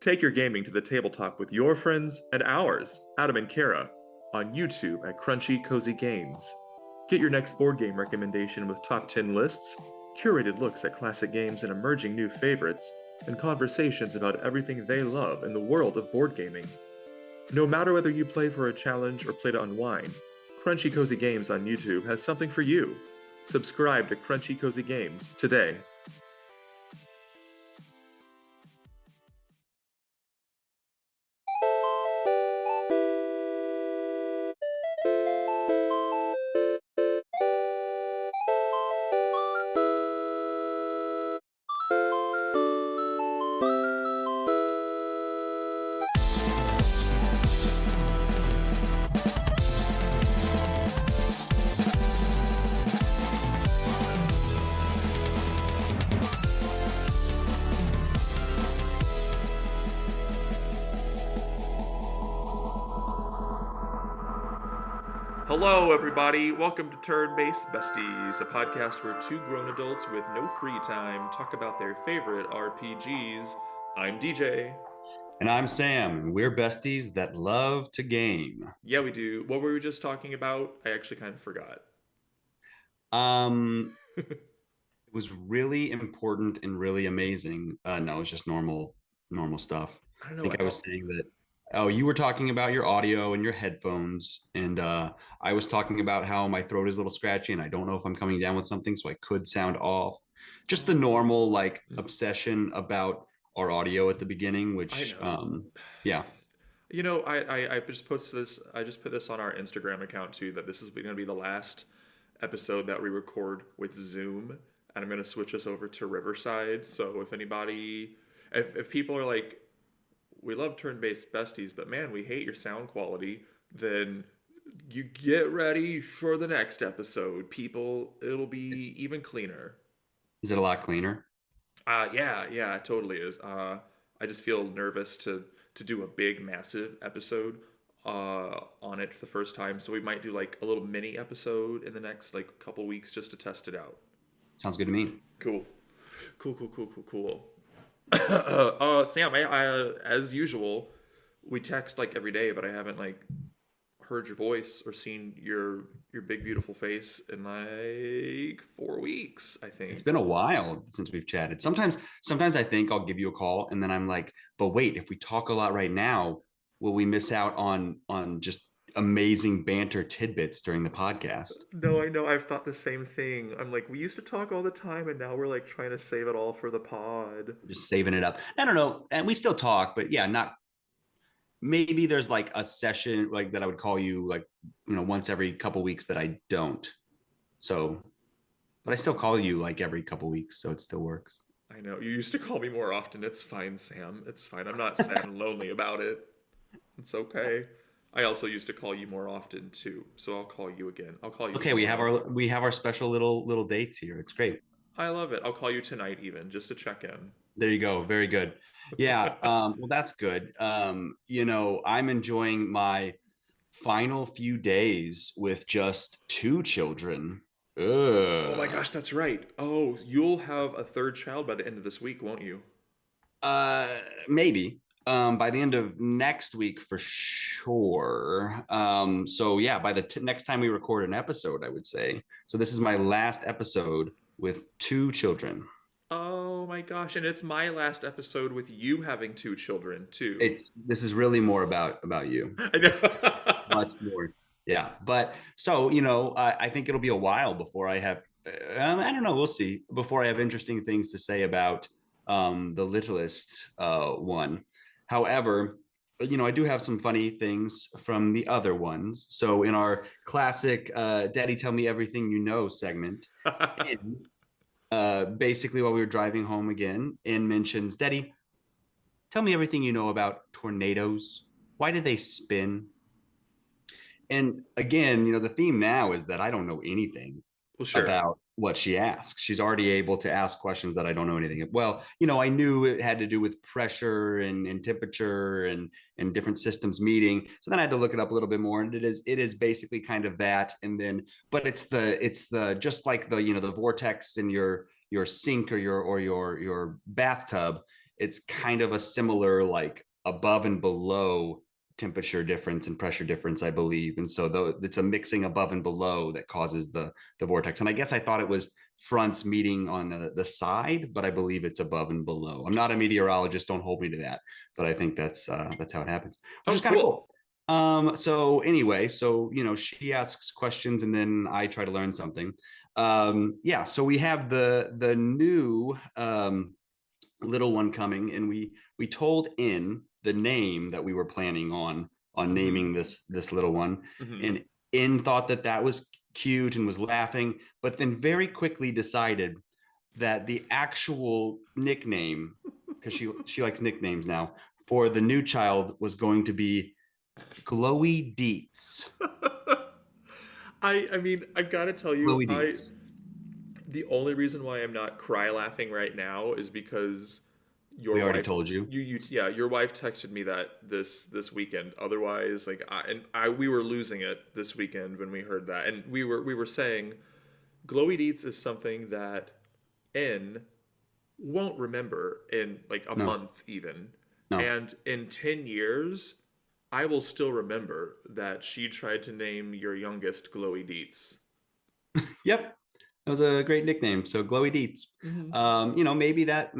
Take your gaming to the tabletop with your friends and ours, Adam and Kara, on YouTube at Crunchy Cozy Games. Get your next board game recommendation with top 10 lists, curated looks at classic games and emerging new favorites, and conversations about everything they love in the world of board gaming. No matter whether you play for a challenge or play to unwind, Crunchy Cozy Games on YouTube has something for you. Subscribe to Crunchy Cozy Games today. Hello, everybody. Welcome to Turn-Based Besties, a podcast where two grown adults with no free time talk about their favorite RPGs. I'm DJ. And I'm Sam, and we're besties that love to game. Yeah, we do. What were we just talking about? I actually kind of forgot. It was really important and really amazing. No, it's just normal stuff. I don't know. I think I was saying that. Oh, you were talking about your audio and your headphones, and I was talking about how my throat is a little scratchy, and I don't know if I'm coming down with something, so I could sound off. Just the normal obsession about our audio at the beginning, which yeah. You know, I just posted this. I just put this on our Instagram account too. That this is going to be the last episode that we record with Zoom, and I'm going to switch us over to Riverside. So if anybody, if people are like, we love turn-based besties, but man, we hate your sound quality, then you get ready for the next episode, people. It'll be even cleaner. Is it a lot cleaner? Yeah, it totally is. I just feel nervous to do a big, massive episode on it for the first time. So we might do like a little mini episode in the next like couple weeks just to test it out. Sounds good to me. Cool. Sam, I as usual, we text like every day, but I haven't like heard your voice or seen your big beautiful face in like 4 weeks, I think. It's been a while since we've chatted. Sometimes I think I'll give you a call and then I'm like, but wait, if we talk a lot right now, will we miss out on just amazing banter tidbits during the podcast? No, I know. I've thought the same thing. I'm like, we used to talk all the time, and now we're like trying to save it all for the pod. Just saving it up. I don't know. And we still talk, but yeah, not maybe there's like a session like that I would call you like, once every couple weeks that I don't. So, but I still call you like every couple weeks, so it still works. I know. You used to call me more often. It's fine, Sam. It's fine. I'm not sad and lonely about it. It's okay. I also used to call you more often too, so I'll call you again. I'll call you. Okay, we have our special little dates here. It's great. I love it. I'll call you tonight even just to check in. There you go. Very good. Yeah. Well, that's good. I'm enjoying my final few days with just two children. Ugh. Oh my gosh, that's right. Oh, you'll have a third child by the end of this week, won't you? Maybe. By the end of next week for sure. So yeah, by the next time we record an episode, I would say. So this is my last episode with two children. Oh my gosh, and it's my last episode with you having two children too. This is really more about you. I know. Much more. Yeah. But so, I think it'll be a while before I have I don't know, we'll see. Before I have interesting things to say about the littlest one. However, I do have some funny things from the other ones. So in our classic Daddy Tell Me Everything You Know segment, basically while we were driving home again, In mentions, Daddy, tell me everything you know about tornadoes. Why do they spin? And again, the theme now is that I don't know anything about what she asks. She's already able to ask questions that I don't know anything. Well, I knew it had to do with pressure and temperature and different systems meeting. So then I had to look it up a little bit more. And it is basically kind of that. And then, but it's the just like the vortex in your sink or your bathtub. it's kind of a similar like above and below temperature difference and pressure difference, I believe. And so though it's a mixing above and below that causes the vortex. And I guess I thought it was fronts meeting on the side, but I believe it's above and below. I'm not a meteorologist, don't hold me to that, but I think that's how it happens, which Oh, is kind of cool. cool. So anyway, so she asks questions and then I try to learn something. Yeah, so we have the new little one coming, and we told in the name that we were planning on naming this little one, Mm-hmm. and in thought that that was cute and was laughing, but then very quickly decided that the actual nickname, because she likes nicknames now, for the new child was going to be Glowy Deets. I mean, I've got to tell you, Glowy Deets. the only reason why I'm not cry laughing right now is because We your already wife told you. yeah, your wife texted me that this weekend. Otherwise, like I we were losing it this weekend when we heard that. And we were saying glowy deets is something that N won't remember in like a No, month even. no. And in 10 years, I will still remember that she tried to name your youngest glowy deets. Yep, that was a great nickname. So Glowy Deets. Hmm.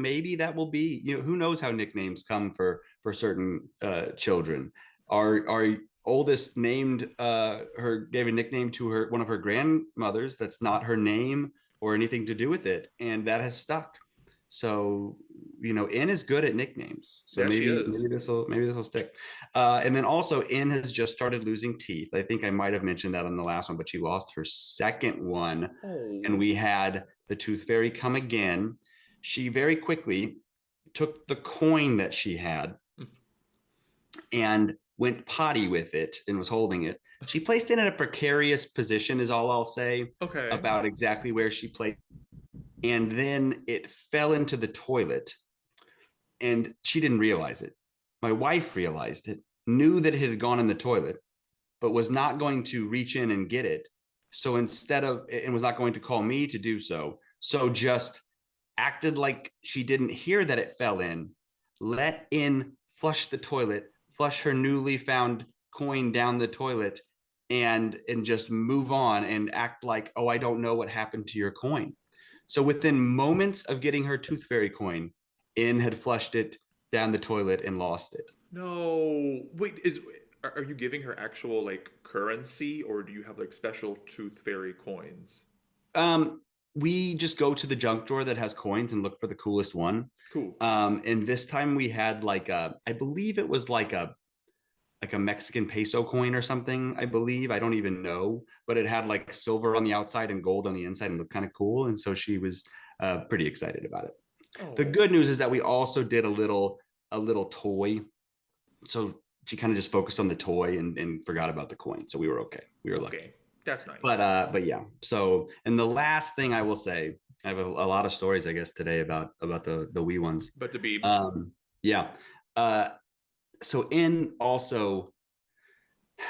Maybe that will be. Who knows how nicknames come for certain children. Our oldest named her gave a nickname to her one of her grandmothers that's not her name or anything to do with it, and that has stuck. So N is good at nicknames. So Yeah, she maybe is. maybe this will stick. And then also N has just started losing teeth. I think I might have mentioned that on the last one, but she lost her second one, and Oh. we had the tooth fairy come again. She very quickly took the coin that she had and went potty with it and was holding it. She placed it in a precarious position, is all I'll say Okay. about exactly where she placed. And then it fell into the toilet, and she didn't realize it. My wife realized it, knew that it had gone in the toilet, but was not going to reach in and get it. So instead of, and was not going to call me to do so. So just acted like she didn't hear that it fell in, let in, flush the toilet, flush her newly found coin down the toilet, and just move on and act like, oh, I don't know what happened to your coin. So within moments of getting her tooth fairy coin, in had flushed it down the toilet and lost it. No. Wait, are you giving her actual like currency or do you have like special tooth fairy coins? We just go to the junk drawer that has coins and look for the coolest one. Cool. And this time we had I believe it was like a Mexican peso coin or something, I believe. I don't even know, but it had like silver on the outside and gold on the inside and looked kind of cool. And so she was pretty excited about it. The Oh. good news is that we also did a little toy. So she kind of just focused on the toy and forgot about the coin. So we were okay. We were lucky. Okay. That's But nice. yeah. So, and the last thing I will say, I have a lot of stories, I guess, today about the wee ones. But the beeps. Um, yeah. Uh, so in also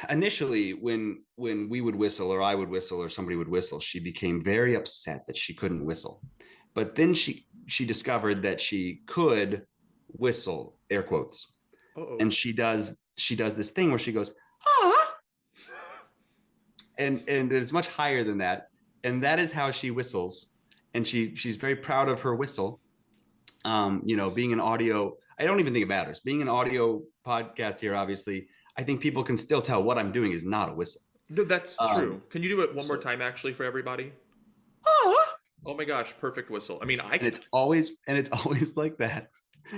initially when we would whistle or I would whistle or somebody would whistle, she became very upset that she couldn't whistle. But then she discovered that she could whistle, air quotes, Uh-oh. and she does this thing where she goes ah, and it's much higher than that, and that is how she whistles, and she's very proud of her whistle. Being an audio, I don't even think it matters. Being an audio podcast here, obviously, I think people can still tell what I'm doing is not a whistle. No, that's Um, true. Can you do it one more so, time actually for everybody? Oh my gosh, perfect whistle. I mean, and it's always like that.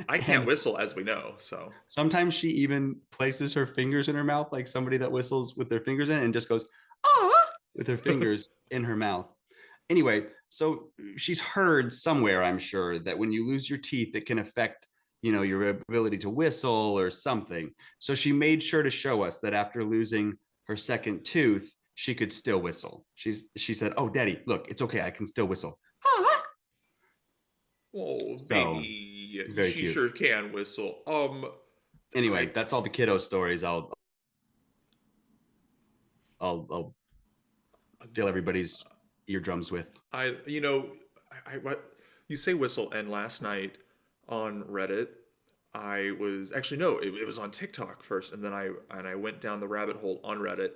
I can't And whistle as we know, so. sometimes she even places her fingers in her mouth, like somebody that whistles with their fingers in, and just goes ah with her fingers in her mouth. Anyway, so she's heard somewhere, I'm sure, that when you lose your teeth, it can affect your ability to whistle or something. So she made sure to show us that after losing her second tooth, she could still whistle. She said, "Oh, Daddy, look, it's okay. I can still whistle." Oh, So baby. it's very She cute. sure can whistle. I Anyway, that's all the kiddo stories. I'll fill everybody's eardrums with. I what you say whistle, and last night on Reddit I was actually no, it was on TikTok first, and then I went down the rabbit hole on Reddit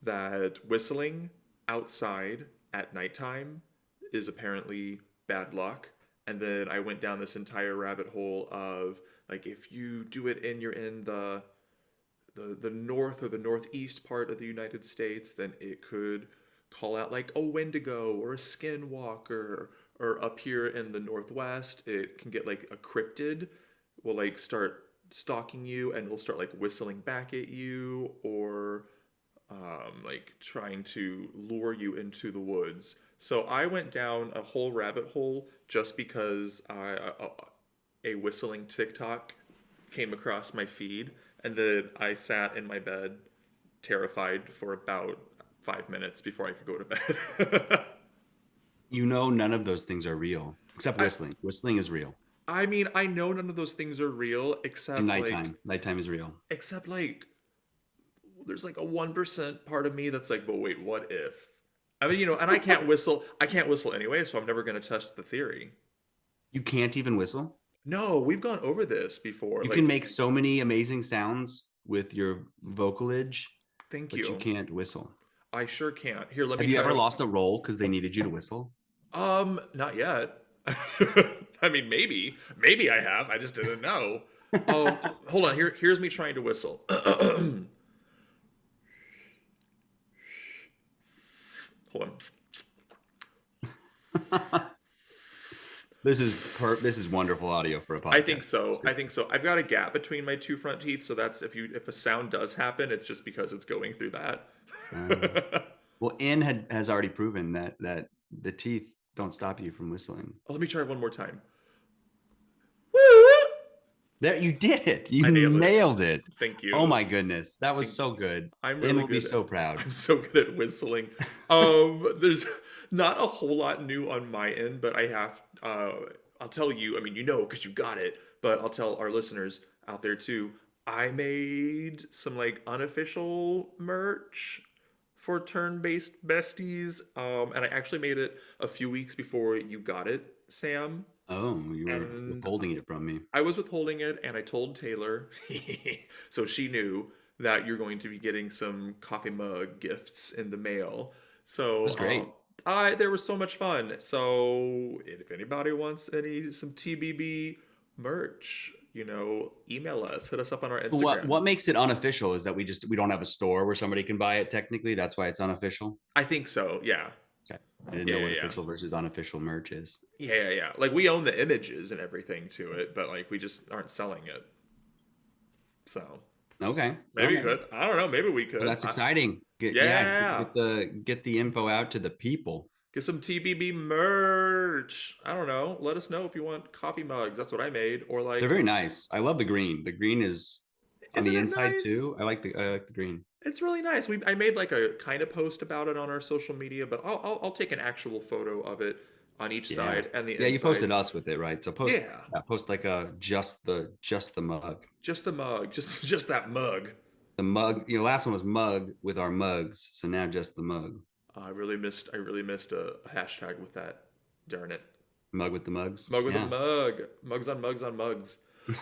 that whistling outside at nighttime is apparently bad luck. And then I went down this entire rabbit hole of like if you do it and you're in the north or the northeast part of the United States, then it could call out like a Wendigo or a Skinwalker, or up here in the northwest, it can get like a cryptid will like start stalking you and will start like whistling back at you, or like trying to lure you into the woods. So I went down a whole rabbit hole just because a whistling TikTok came across my feed, and then I sat in my bed terrified for about 5 minutes before I could go to bed. None of those things are real except whistling. Whistling is real. I mean, I know none of those things are real except in nighttime. Nighttime is real. Except like there's like a 1% part of me that's like, but wait, what if? I mean, and I can't whistle. I can't whistle anyway, so I'm never going to test the theory. You can't even whistle? No, we've gone over this before. You can make so many amazing sounds with your vocalage. Thank you. But you can't whistle. I sure can't. Here, let me. Have you ever lost a role because they needed you to whistle? Not yet. I mean, maybe I have. I just didn't know. Hold on. Here's me trying to whistle. Hold on. This is wonderful audio for a podcast. I think so. I've got a gap between my two front teeth, so that's if a sound does happen, it's just because it's going through that. Well, N has already proven that the teeth don't stop you from whistling. Oh, let me try one more time. There, you did it. You nailed it. Thank you. Oh my goodness, that was so good. I'm really will be so proud. I'm so good at whistling. There's not a whole lot new on my end, but I have. I'll tell you. I mean, because you got it. But I'll tell our listeners out there too. I made some like unofficial merch for turn-based besties, and I actually made it a few weeks before you got it, Sam. Oh, you were withholding it from me. I was withholding it, and I told Taylor, so she knew that you're going to be getting some coffee mug gifts in the mail. So that's great. There was so much fun. So if anybody wants some TBB merch, email us, hit us up on our Instagram. What makes it unofficial is that we don't have a store where somebody can buy it. Technically, that's why it's unofficial. I think so. Yeah. Okay. I didn't know what official versus unofficial merch is. Yeah. Like we own the images and everything to it, but like we just aren't selling it. So. Okay. Maybe we could. I don't know. Maybe we could. Well, that's exciting. Get the info out to the people. Get some TBB merch. I don't know. Let us know if you want coffee mugs. That's what I made. Or like they're very nice. I love the green. The green is on the inside nice? Too. I like the green. It's really nice. I made like a kind of post about it on our social media, but I'll take an actual photo of it on each side and the inside. You posted us with it, right? So post post like just the mug. Just the mug. Just that mug. The mug. Last one was mug with our mugs, so now just the mug. I really missed a hashtag with that. Darn it. Mug with the mugs. Mug with the mug. Mugs on mugs on mugs.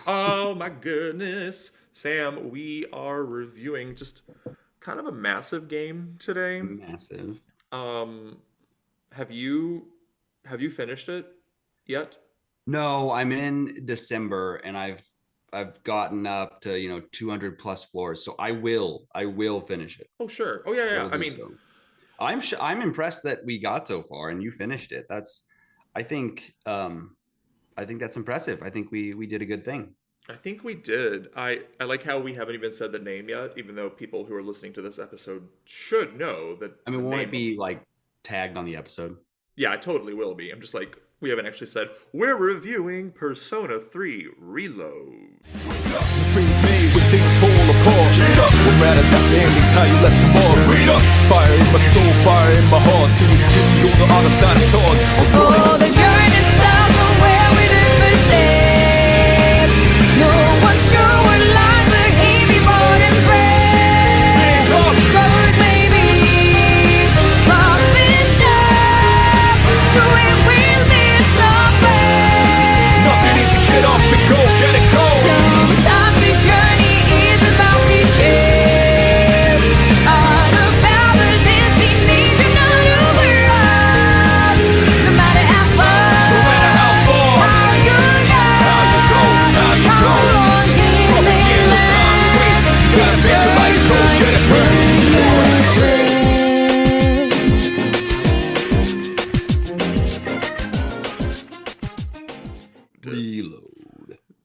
Oh my goodness. Sam, we are reviewing just kind of a massive game today. Massive. Have you finished it yet? No, I'm in December and I've gotten up to 200 plus floors, so I will finish it. Oh sure. Oh yeah. I mean, so. I'm impressed that we got so far and you finished it. I think that's impressive. I think we did a good thing. I think we did. I like how we haven't even said the name yet, even though people who are listening to this episode should know that. I mean, won't it be like tagged on the episode? Yeah, it totally will be. I'm just like, we haven't actually said we're reviewing Persona 3 Reload. Made when things fall apart. What matters at the end is how you left the mark. Fire in my soul, fire in my heart. Till you see on the other side of stars. Oh, the journey starts from where we did first step. No one's sure what lies beneath me more than breath. Roads may be rough and tough, but we will be somewhere. Nothing easy, get up and go, get it go.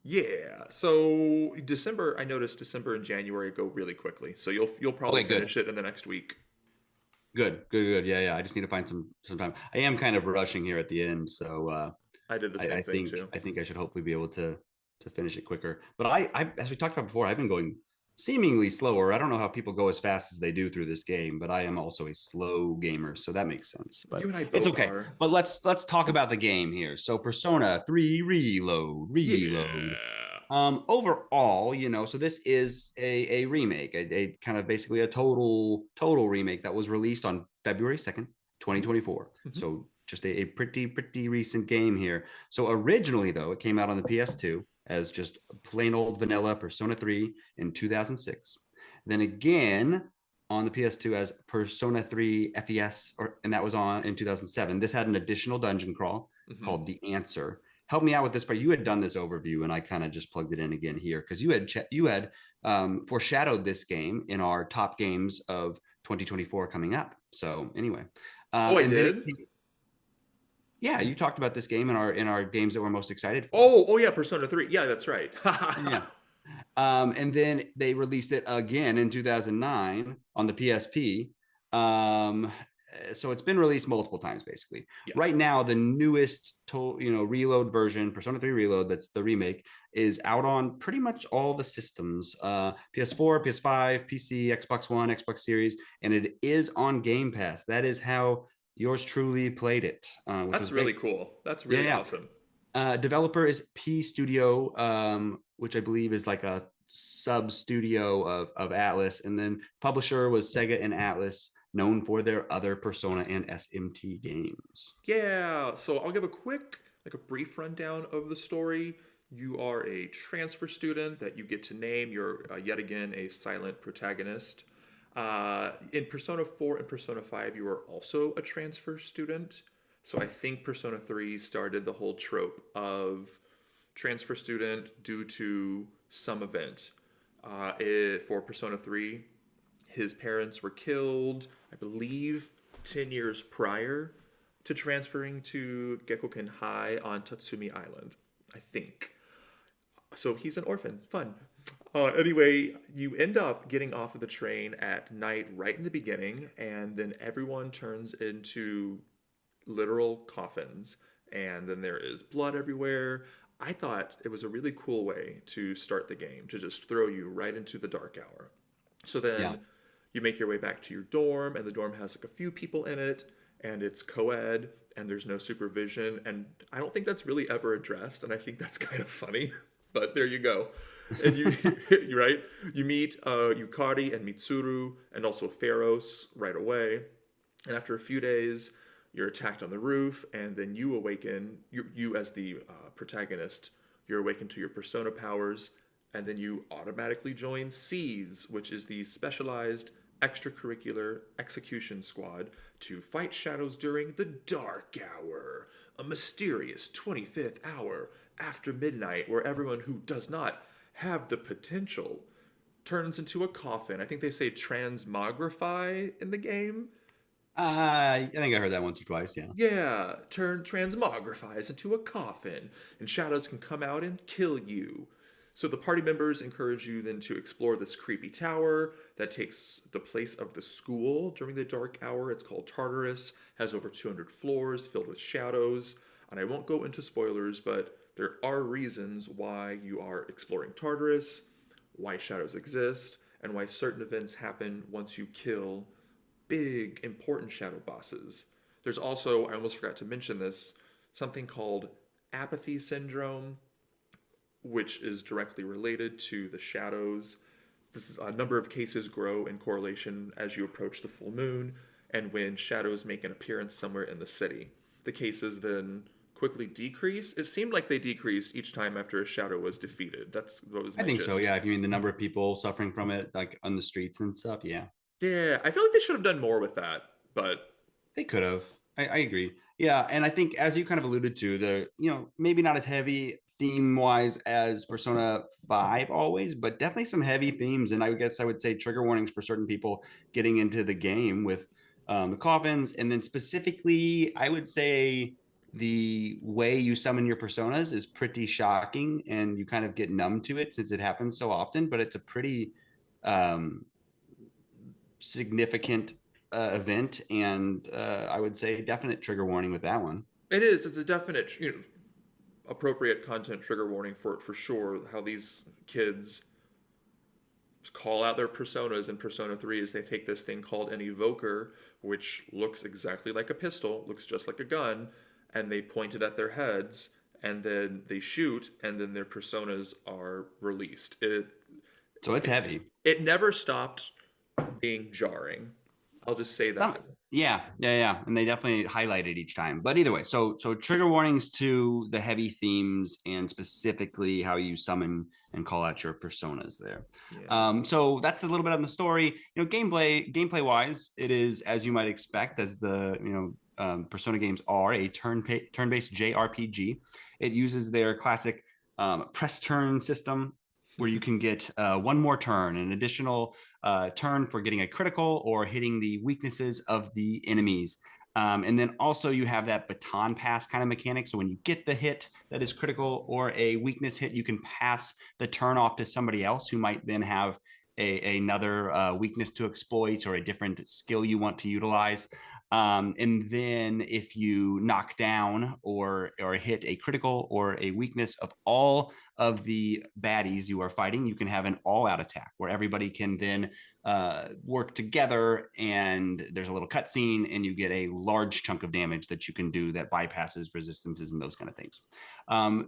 Yeah. So December, I noticed December and January go really quickly. So you'll probably Okay, good. finish it in the next week. Good. Yeah. I just need to find some time. I am kind of rushing here at the end, so I did the same thing too. I think I should hopefully be able to finish it quicker. But I as we talked about before, I've been going seemingly slower. I don't know how people go as fast as they do through this game, but I am also a slow gamer, so that makes sense. You But and I it's both okay. are. But let's talk about the game here. So Persona 3 Reload. Yeah. Overall, so this is a remake, a kind of basically a total remake that was released on February 2nd, 2024. Mhm. So just a pretty recent game here. So originally, though, it came out on the PS2 as just plain old vanilla Persona 3 in 2006. Then again on the PS2 as Persona 3 FES, and that was on in 2007. This had an additional dungeon crawl Mhm. called The Answer. Help me out with this part. You had done this overview, and I kind of just plugged it in again here because you had foreshadowed this game in our top games of 2024 coming up. So anyway, Oh, I and then did. yeah, you talked about this game in our games that we're most excited for. Oh yeah, Persona 3. Yeah, that's right. Yeah. And then they released it again in 2009 on the PSP. So it's been released multiple times, basically. Yeah. Right now, the newest, Reload version, Persona 3 Reload, that's the remake, is out on pretty much all the systems: PS4, PS5, PC, Xbox One, Xbox Series, and it is on Game Pass. That is how yours truly played it, which That's was really great. cool. That's Yeah, really yeah. awesome. Developer is P Studio, which I believe is like a sub studio of Atlas, and then publisher was Sega and Atlas, known for their other Persona and SMT games. Yeah, so I'll give a brief rundown of the story. You are a transfer student that you get to name. You're yet again a silent protagonist. In Persona 4 and Persona 5, you are also a transfer student. So I think Persona 3 started the whole trope of transfer student due to some event. For Persona 3, his parents were killed, I believe, 10 years prior to transferring to Gekkoken High on Tatsumi Island, I think. So he's an orphan. Fun. Anyway, you end up getting off of the train at night right in the beginning, and then everyone turns into literal coffins, and then there is blood everywhere. I thought it was a really cool way to start the game, to just throw you right into the dark hour. So Yeah. then you make your way back to your dorm, and the dorm has like a few people in it, and it's co-ed, and there's no supervision, and I don't think that's really ever addressed, and I think that's kind of funny. But there you go. And you, you right, you meet Yukari and Mitsuru, and also Pharos right away. And after a few days, you're attacked on the roof, and then you awaken. You as the protagonist, you're awakened to your persona powers, and then you automatically join SEAS, which is the specialized extracurricular execution squad to fight shadows during the dark hour, a mysterious 25th hour after midnight where everyone who does not have the potential turns into a coffin. I think they say transmogrify in the game. I think I heard that once or twice. Yeah. Yeah, transmogrifies into a coffin, and shadows can come out and kill you. So the party members encourage you then to explore this creepy tower that takes the place of the school during the dark hour. It's called Tartarus, has over 200 floors filled with shadows. And I won't go into spoilers, but there are reasons why you are exploring Tartarus, why shadows exist, and why certain events happen once you kill big, important shadow bosses. There's also, I almost forgot to mention this, something called apathy syndrome, which is directly related to the shadows. This is a number of cases grow in correlation as you approach the full moon and when shadows make an appearance somewhere in the city. The cases then quickly decrease. It seemed like they decreased each time after a shadow was defeated. That's what was I my think so. gist. Yeah. If you mean the number of people suffering from it, like on the streets and stuff, yeah. Yeah, I feel like they should have done more with that, but They could have. I agree. Yeah, and I think as you kind of alluded to, maybe not as heavy theme wise as Persona 5 always, but definitely some heavy themes. And I guess I would say trigger warnings for certain people getting into the game with the coffins. And then specifically, I would say the way you summon your personas is pretty shocking, and you kind of get numb to it since it happens so often, but it's a pretty um, significant event, and I would say definite trigger warning with that one. It is. It's a definite, appropriate content trigger warning for sure. How these kids call out their personas in Persona 3 is they take this thing called an evoker, which looks exactly like a pistol, looks just like a gun, and they point it at their heads, and then they shoot, and then their personas are released. So it's heavy. It never stopped being jarring. I'll just say that. Yeah. And they definitely highlight it each time. But either way, so trigger warnings to the heavy themes and specifically how you summon and call out your personas there. Yeah. So that's a little bit on the story. Gameplay wise, it is as you might expect, as the Persona games are a turn-based JRPG. It uses their classic press turn system where you can get one more turn, an additional turn for getting a critical or hitting the weaknesses of the enemies. And then also you have that baton pass kind of mechanic. So when you get the hit that is critical or a weakness hit, you can pass the turn off to somebody else who might then have another weakness to exploit or a different skill you want to utilize. And then if you knock down or hit a critical or a weakness of all of the baddies you are fighting, you can have an all-out attack where everybody can then work together, and there's a little cutscene, and you get a large chunk of damage that you can do that bypasses resistances and those kind of things.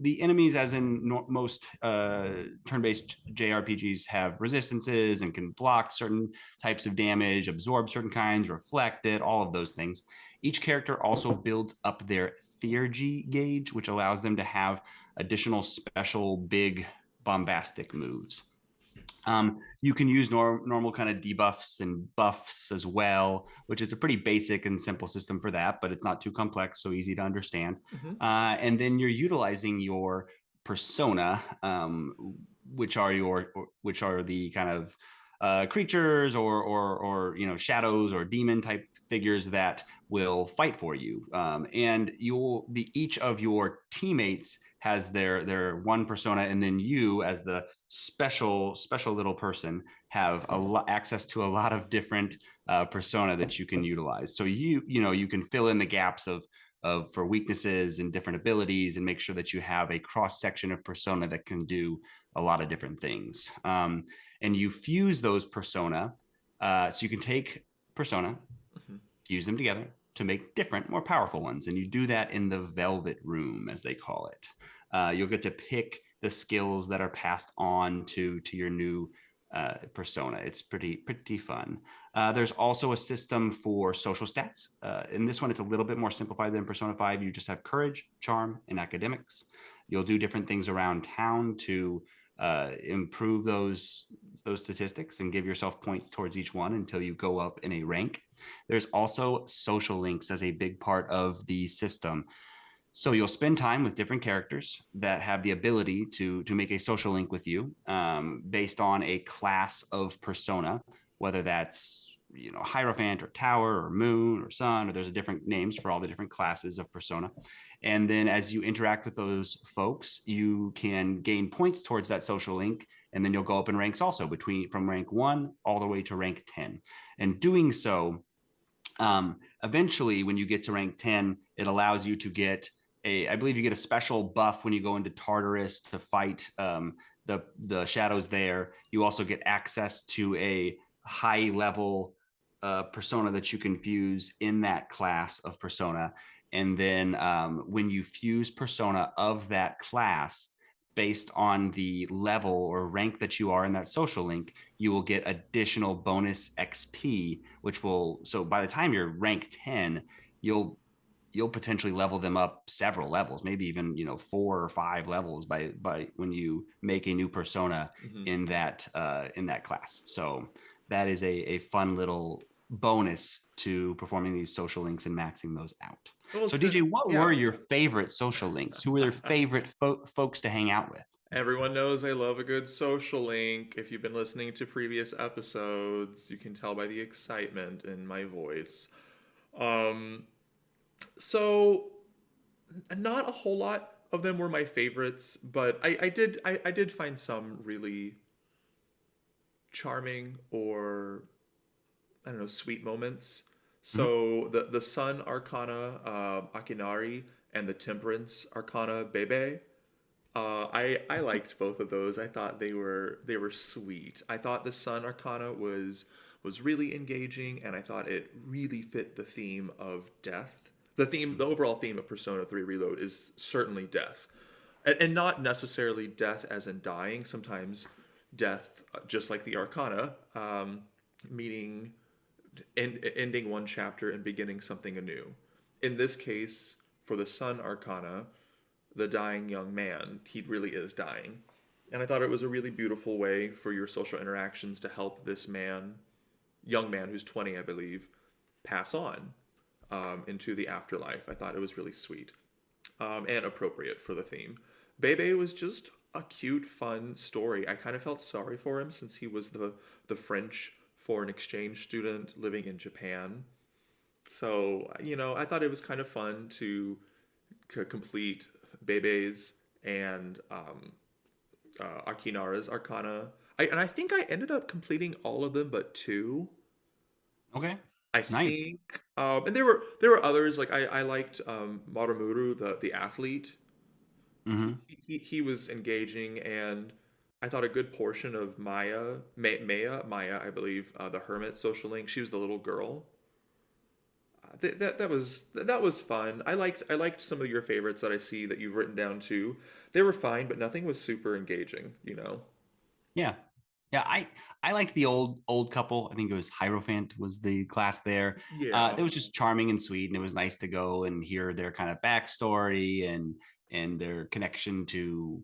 The enemies, as in most turn-based JRPGs, have resistances and can block certain types of damage, absorb certain kinds, reflect it, all of those things. Each character also builds up their theurgy gauge, which allows them to have additional special big bombastic moves. You can use normal kind of debuffs and buffs as well, which is a pretty basic and simple system for that, but it's not too complex, so easy to understand. And then you're utilizing your persona, which are the kind of creatures or shadows or demon type figures that will fight for you. And each of your teammates has their one persona, and then you, as the special little person, have access to a lot of different persona that you can utilize. So you can fill in the gaps of for weaknesses and different abilities, and make sure that you have a cross section of persona that can do a lot of different things. And you fuse those persona, so you can take persona, fuse them together to make different, more powerful ones. And you do that in the Velvet Room, as they call it. You'll get to pick the skills that are passed on to your new persona. It's pretty fun. There's also a system for social stats. In this one, it's a little bit more simplified than Persona 5. You just have courage, charm, and academics. You'll do different things around town to improve those statistics and give yourself points towards each one until you go up in a rank. There's also social links as a big part of the system. So you'll spend time with different characters that have the ability to make a social link with you based on a class of persona, whether that's Hierophant or Tower or Moon or Sun, or there's different names for all the different classes of persona. And then as you interact with those folks, you can gain points towards that social link, and then you'll go up in ranks also from rank 1 all the way to rank 10. And doing so, eventually when you get to rank 10, it allows you to get I believe you get a special buff when you go into Tartarus to fight the shadows there. You also get access to a high level persona that you can fuse in that class of persona. And then when you fuse persona of that class, based on the level or rank that you are in that social link, you will get additional bonus XP, so by the time you're rank 10, you'll potentially level them up several levels, maybe even 4 or 5 levels by when you make a new persona in that class. So that is a fun little bonus to performing these social links and maxing those out. Well, so DJ, what were your favorite social links? Who were your favorite folks to hang out with? Everyone knows I love a good social link. If you've been listening to previous episodes, you can tell by the excitement in my voice. So not a whole lot of them were my favorites, but I did find some really charming or I don't know, sweet moments. Mhm. So the Sun Arcana Akinari and the Temperance Arcana Bebe. I liked both of those. I thought they were sweet. I thought the Sun Arcana was really engaging, and I thought it really fit the theme of death. The overall theme of Persona 3 Reload is certainly death, and not necessarily death as in dying. Sometimes death, just like the Arcana, meaning ending one chapter and beginning something anew. In this case, for the Sun Arcana, the dying young man, he really is dying. And I thought it was a really beautiful way for your social interactions to help this man, young man who's 20, I believe, pass on into the afterlife. I thought it was really sweet and appropriate for the theme. Bebe was just a cute, fun story. I kind of felt sorry for him since he was the French foreign exchange student living in Japan. So, I thought it was kind of fun to complete Bebe's and Akinara's Arcana. And I think I ended up completing all of them but two. Okay. I Nice. think, and there were others like I liked Marumuru, the athlete. Hmm. He was engaging, and I thought a good portion of Maya, I believe, the hermit social link. She was the little girl. That was fun. I liked some of your favorites that I see that you've written down too. They were fine, but nothing was super engaging. Yeah. Yeah, I like the old couple. I think it was Hierophant was the class there. Yeah. That was just charming and sweet, and it was nice to go and hear their kind of backstory and their connection to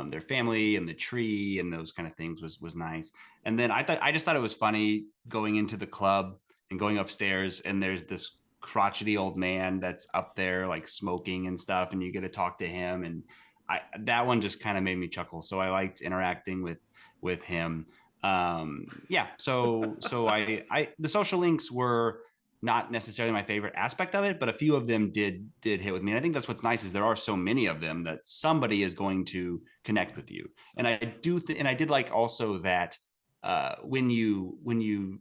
their family and the tree and those kind of things was nice. And then I just thought it was funny going into the club and going upstairs, and there's this crotchety old man that's up there like smoking and stuff, and you get to talk to him, and that one just kind of made me chuckle. So I liked interacting with him. Yeah, so I the social links were not necessarily my favorite aspect of it, but a few of them did hit with me. And I think that's what's nice is there are so many of them that somebody is going to connect with you. And I did like also that when you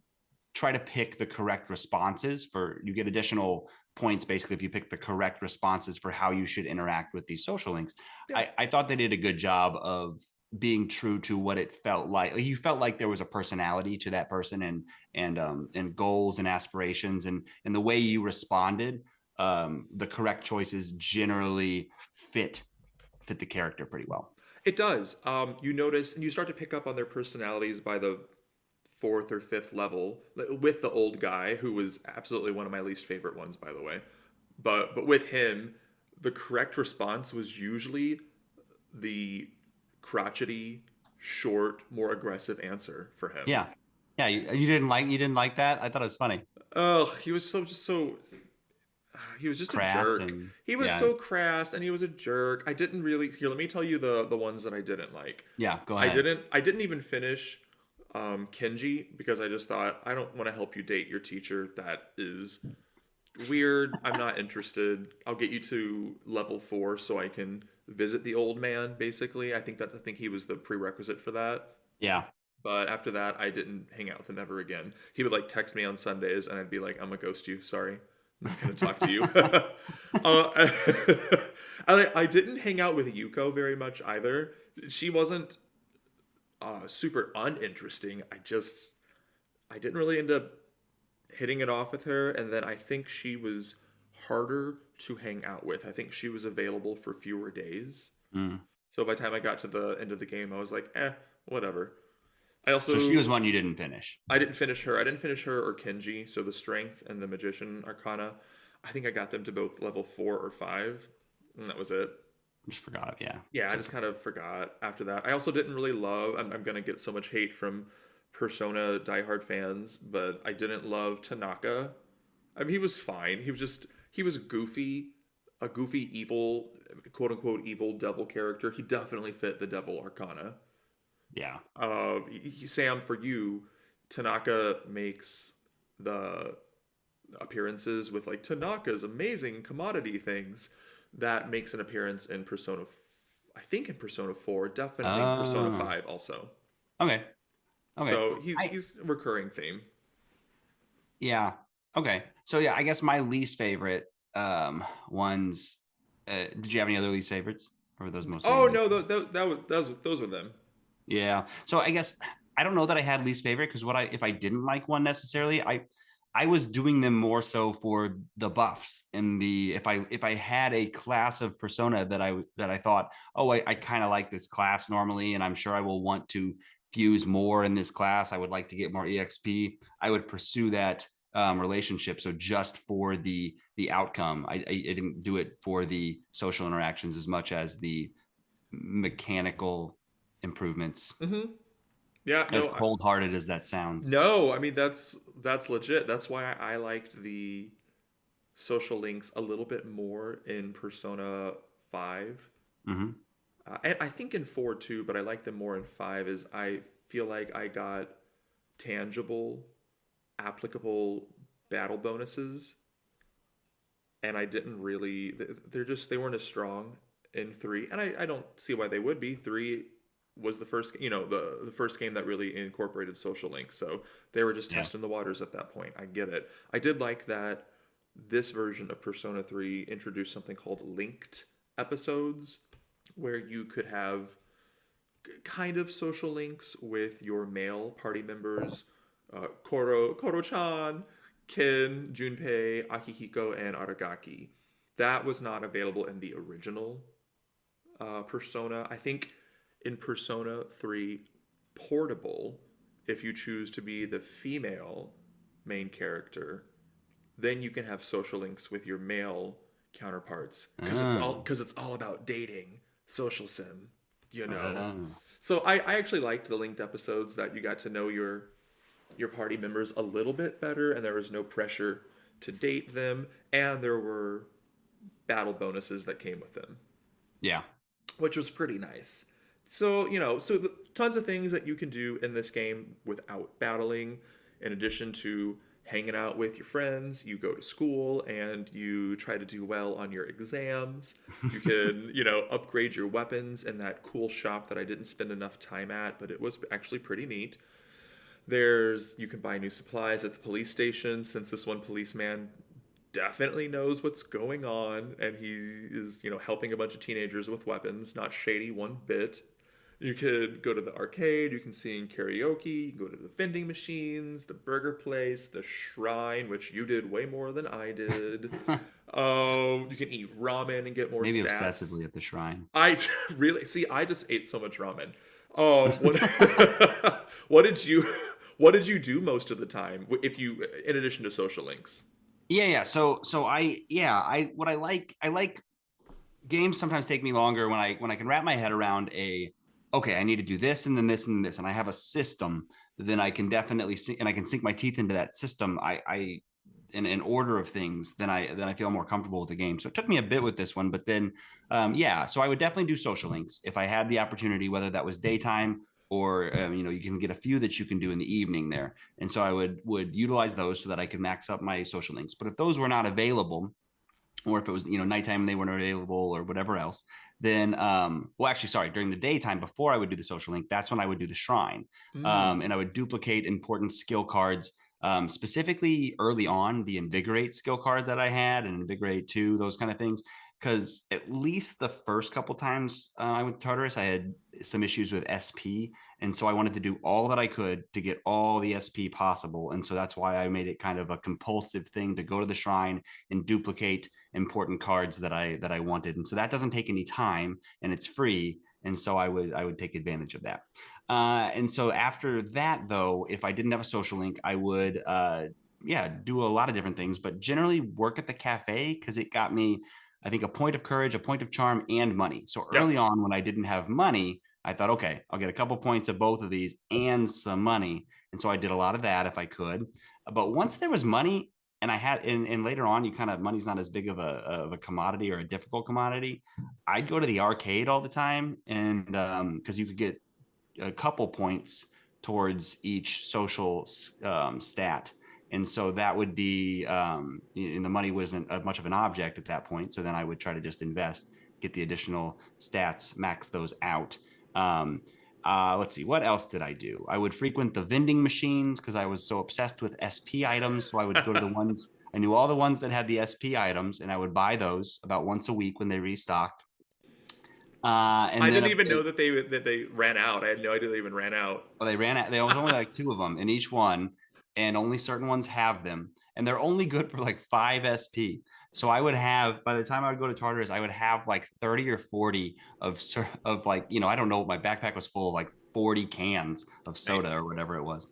try to pick the correct responses for you get additional points basically if you pick the correct responses for how you should interact with these social links. Yeah. I thought they did a good job of being true to what it felt like. You felt like there was a personality to that person and goals and aspirations and the way you responded. The correct choices generally fit the character pretty well. It does. You notice and you start to pick up on their personalities by the fourth or fifth level with the old guy who was absolutely one of my least favorite ones, by the way. But with him, the correct response was usually the crotchety, short, more aggressive answer for him. Yeah, yeah. You didn't like that. I thought it was funny. Oh, he was so he was just a Crass jerk. and He was yeah, so crass and he was a jerk. I didn't really here, let me tell you the ones that I didn't like. yeah. Go I ahead. didn't I didn't even finish Kenji because I just thought I don't want to help you date your teacher. That is weird. I'm not interested. I'll get you to level 4 so I can visit the old man basically. I think he was the prerequisite for that. Yeah. But after that, I didn't hang out with him ever again. He would like text me on Sundays, and I'd be like, "I'm gonna ghost you. Sorry, I'm not gonna talk to you." I didn't hang out with Yuko very much either. She wasn't super uninteresting. I didn't really end up hitting it off with her, and then I think she was harder to hang out with. I think she was available for fewer days. Mm. So by the time I got to the end of the game, I was like, whatever. I So she was also one you didn't finish. I didn't finish her. I didn't finish her or Kenji. So the strength and the magician arcana, I think I got them to both level 4 or 5, and that was it. Just forgot. Yeah. Yeah, I So just kind of forgot after that. I also didn't really love. I'm gonna get so much hate from Persona diehard fans, but I didn't love Tanaka. I mean, he was fine. He was goofy, a goofy evil, quote unquote evil devil character. He definitely fit the devil arcana. yeah. Sam, for you, Tanaka makes the appearances with like Tanaka's amazing commodity things, that makes an appearance in Persona. I think in Persona 4, definitely in Persona Oh, 5 also. okay. Okay. So he's a recurring theme. Yeah. Okay. So yeah, I guess my least favorite ones. Did you have any other least favorites, or were those mostly your Oh least no, favorite? those were them. Yeah. So I guess I don't know that I had least favorite because what I if I didn't like one necessarily, I was doing them more so for the buffs and the if I had a class of persona that I thought, oh, I kind of like this class normally, and I'm sure I will want to fuse more in this class. I would like to get more EXP. I would pursue that relationship. So just for the outcome, I didn't do it for the social interactions as much as the mechanical improvements. Mm-hmm. Yeah, As no, cold-hearted as that sounds. no. I mean that's legit. That's why I liked the social links a little bit more in Persona 5. Hmm. And I think in 4 too, but I like them more in 5 is I feel like I got tangible, applicable battle bonuses, and I didn't really they weren't as strong in 3, and I don't see why they would be. 3 was the first, the first game that really incorporated social links, so they were just Yeah. testing the waters at that point. I get it. I did like that this version of Persona 3 introduced something called linked episodes, where you could have kind of social links with your male party members, Koro-chan, Ken, Junpei, Akihiko, and Aragaki. That was not available in the original Persona. I think in Persona 3 Portable, if you choose to be the female main character, then you can have social links with your male counterparts Oh. because it's all about dating, social sim, you know. Oh. So I actually liked the linked episodes that you got to know your party members a little bit better, and there was no pressure to date them, and there were battle bonuses that came with them, Yeah. which was pretty nice. So, tons of things that you can do in this game without battling. In addition to hanging out with your friends, you go to school and you try to do well on your exams. You can, upgrade your weapons in that cool shop that I didn't spend enough time at, but it was actually pretty neat. You can buy new supplies at the police station, since this one policeman definitely knows what's going on, and he is, helping a bunch of teenagers with weapons. Not shady one bit. You could go to the arcade, you can sing karaoke, you can go to the vending machines, the burger place, the shrine, which you did way more than I did. You can eat ramen and get more Maybe stats. obsessively at the shrine. I really see. I just ate so much ramen. What what did you what did you do most of the time? If you, in addition to social links? Yeah. So I what I like games sometimes take me longer when I can wrap my head around okay, I need to do this and then this and then this, and I have a system. Then I can definitely and I can sink my teeth into that system. I in an order of things, then I feel more comfortable with the game. So it took me a bit with this one, but then yeah. So I would definitely do social links if I had the opportunity, whether that was daytime or you can get a few that you can do in the evening there. And so I would utilize those so that I could max up my social links. But if those were not available, or if it was nighttime and they weren't available or whatever else, then well, actually, sorry, during the daytime before I would do the social link, that's when I would do the shrine. Mm. And I would duplicate important skill cards, specifically early on the invigorate skill card that I had, and invigorate 2, those kind of things, because at least the first couple times I went to Tartarus, I had some issues with SP, and so I wanted to do all that I could to get all the SP possible, and so that's why I made it kind of a compulsive thing to go to the shrine and duplicate important cards that I wanted. And so that doesn't take any time and it's free. And so I would take advantage of that. And so after that, though, if I didn't have a social link, I would yeah, do a lot of different things, but generally work at the cafe because it got me, I think, a point of courage, a point of charm, and money. So Yep. early on, when I didn't have money, I thought, okay, I'll get a couple points of both of these and some money. And so I did a lot of that if I could. But once there was money, and I had, and later on, you kind of, money's not as big of a commodity or a difficult commodity. I'd go to the arcade all the time, and because you could get a couple points towards each social stat. And so that would be, and the money wasn't much of an object at that point. So then I would try to just invest, get the additional stats, max those out. Let's see, what else did I do? I would frequent the vending machines because I was so obsessed with SP items. So I would go to the ones, I knew all the ones that had the SP items, and I would buy those about once a week when they restocked. And I then didn't even know that they ran out. I had no idea they even ran out. they ran out. There was only like 2 of them in each one, and only certain ones have them, and they're only good for like 5 SP. So I would have, by the time I would go to Tartarus, I would have like 30 or 40 of like, I don't know, my backpack was full of like 40 cans of soda or whatever it was.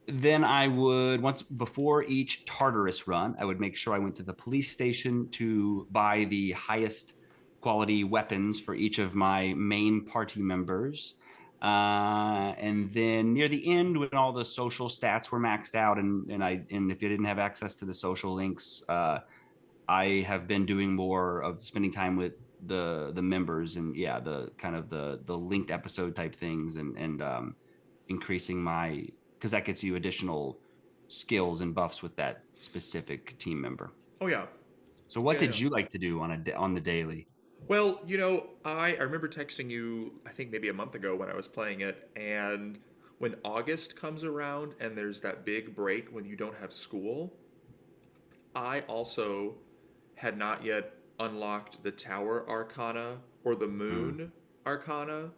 Then I would, once before each Tartarus run, I would make sure I went to the police station to buy the highest quality weapons for each of my main party members. And then near the end, when all the social stats were maxed out, and if you didn't have access to the social links, I have been doing more of spending time with the members, and the kind of the linked episode type things, and increasing my, because that gets you additional skills and buffs with that specific team member. Oh yeah. So what did you like to do on the daily? Well, I remember texting you, I think maybe a month ago when I was playing it, and when August comes around and there's that big break when you don't have school, I also had not yet unlocked the Tower Arcana or the Moon Arcana.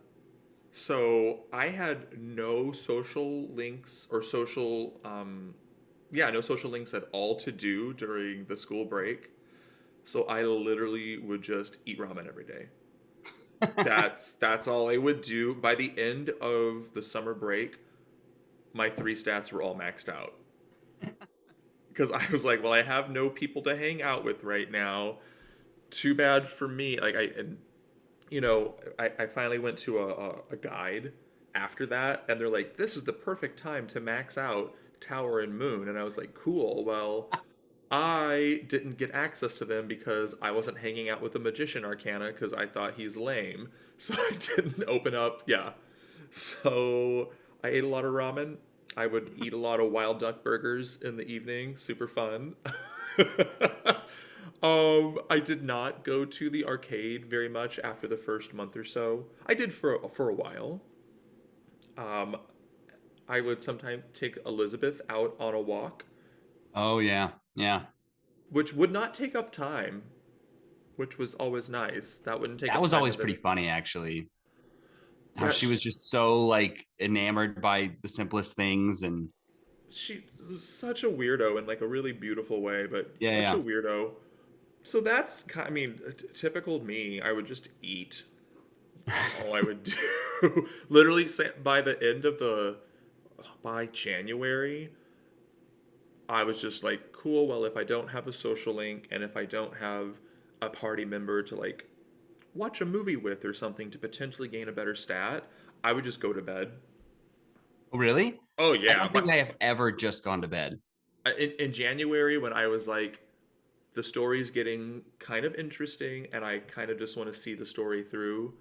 So I had no social links or no social links at all to do during the school break. So I literally would just eat ramen every day. That's all I would do. By the end of the summer break, my 3 stats were all maxed out. Because I was like, well, I have no people to hang out with right now. Too bad for me. Like I finally went to a guide after that, and they're like, this is the perfect time to max out Tower and Moon. And I was like, cool. Well, I didn't get access to them because I wasn't hanging out with the Magician Arcana because I thought he's lame. So I didn't open up. Yeah. So I ate a lot of ramen. I would eat a lot of wild duck burgers in the evening. Super fun. I did not go to the arcade very much after the first month or so. I did for a while. I would sometimes take Elizabeth out on a walk. Oh yeah, yeah. Which would not take up time, which was always nice. That wouldn't take. That up was time always pretty funny, actually. How Yeah, she was just so like enamored by the simplest things, and she's such a weirdo in like a really beautiful way, but yeah, such a weirdo. So that's, I mean, typical me. I would just eat. All I would do. Literally, by the end of by January, I was just like, cool, well, if I don't have a social link and if I don't have a party member to like watch a movie with or something to potentially gain a better stat, I would just go to bed. Really? Oh, I yeah. don't think I have ever just gone to bed. In January, when I was like, the story's getting kind of interesting and I kind of just want to see the story through,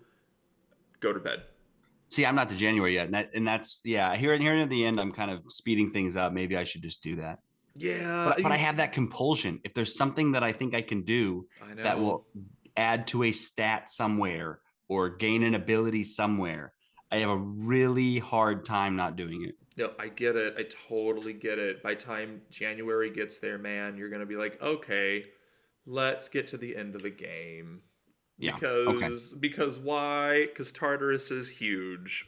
go to bed. See, I'm not to January yet, and that's Here at the end, I'm kind of speeding things up. Maybe I should just do that. Yeah. But I have that compulsion. If there's something that I think I can do that will add to a stat somewhere or gain an ability somewhere, I have a really hard time not doing it. No, I get it. I totally get it. By time January gets there, man, you're going to be like, okay, let's get to the end of the game. Yeah. Because why? Because Tartarus is huge.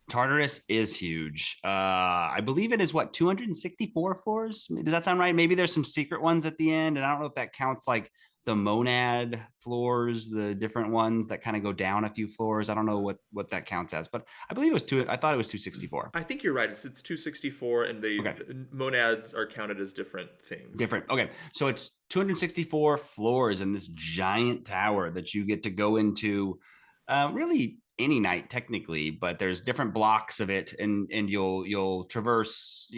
Tartarus is huge. I believe it is 264 floors. Does that sound right? Maybe there's some secret ones at the end, and I don't know if that counts like the monad floors, the different ones that kind of go down a few floors. I don't know what that counts as, but I believe it was I thought it was 264. I think you're right. It's 264, and monads are counted as different things. Different. Okay, so it's 264 floors in this giant tower that you get to go into. Really any night technically, but there's different blocks of it, and you'll traverse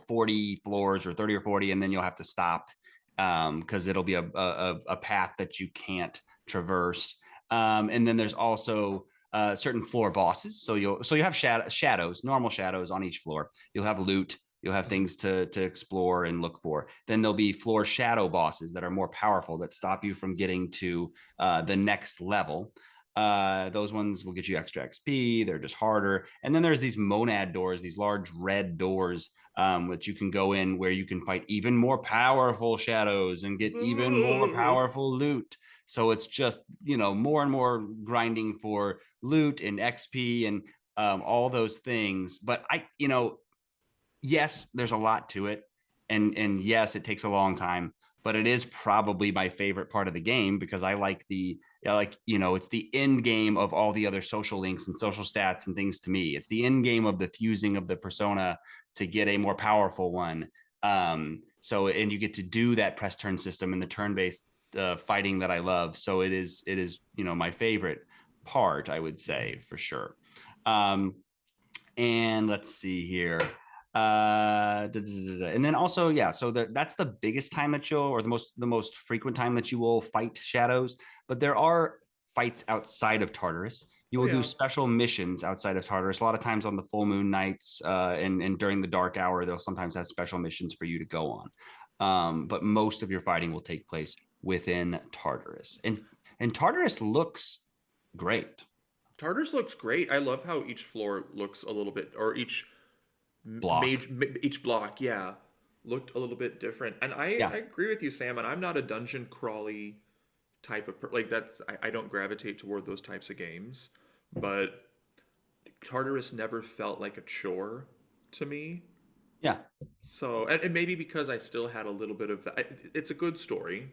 40 floors or 30 or 40, and then you'll have to stop because it'll be a path that you can't traverse. And then there's also certain floor bosses. So you have shadows, normal shadows on each floor. You'll have loot. You'll have things to explore and look for. Then there'll be floor shadow bosses that are more powerful, that stop you from getting to the next level. Those ones will get you extra XP. They're just harder. And then there's these monad doors, these large red doors, which you can go in, where you can fight even more powerful shadows and get even more powerful loot. So it's just, more and more grinding for loot and XP and all those things. But yes, there's a lot to it. And yes, it takes a long time, but it is probably my favorite part of the game, because I like it's the end game of all the other social links and social stats and things to me. It's the end game of the fusing of the persona to get a more powerful one. And you get to do that press turn system and the turn-based fighting that I love. So it is, my favorite part, I would say, for sure. And let's see here. And then also, so that's the biggest time that or the most frequent time that you will fight shadows. But there are fights outside of Tartarus. You will do special missions outside of Tartarus. A lot of times on the full moon nights and during the dark hour, they'll sometimes have special missions for you to go on. But most of your fighting will take place within Tartarus. And Tartarus looks great. Tartarus looks great. I love how each floor looks a little bit, or each block, looked a little bit different. And I agree with you, Sam. And I'm not a dungeon crawly type of I don't gravitate toward those types of games. But Tartarus never felt like a chore to me. Yeah. So, and maybe because I still had a little bit of that. It's a good story.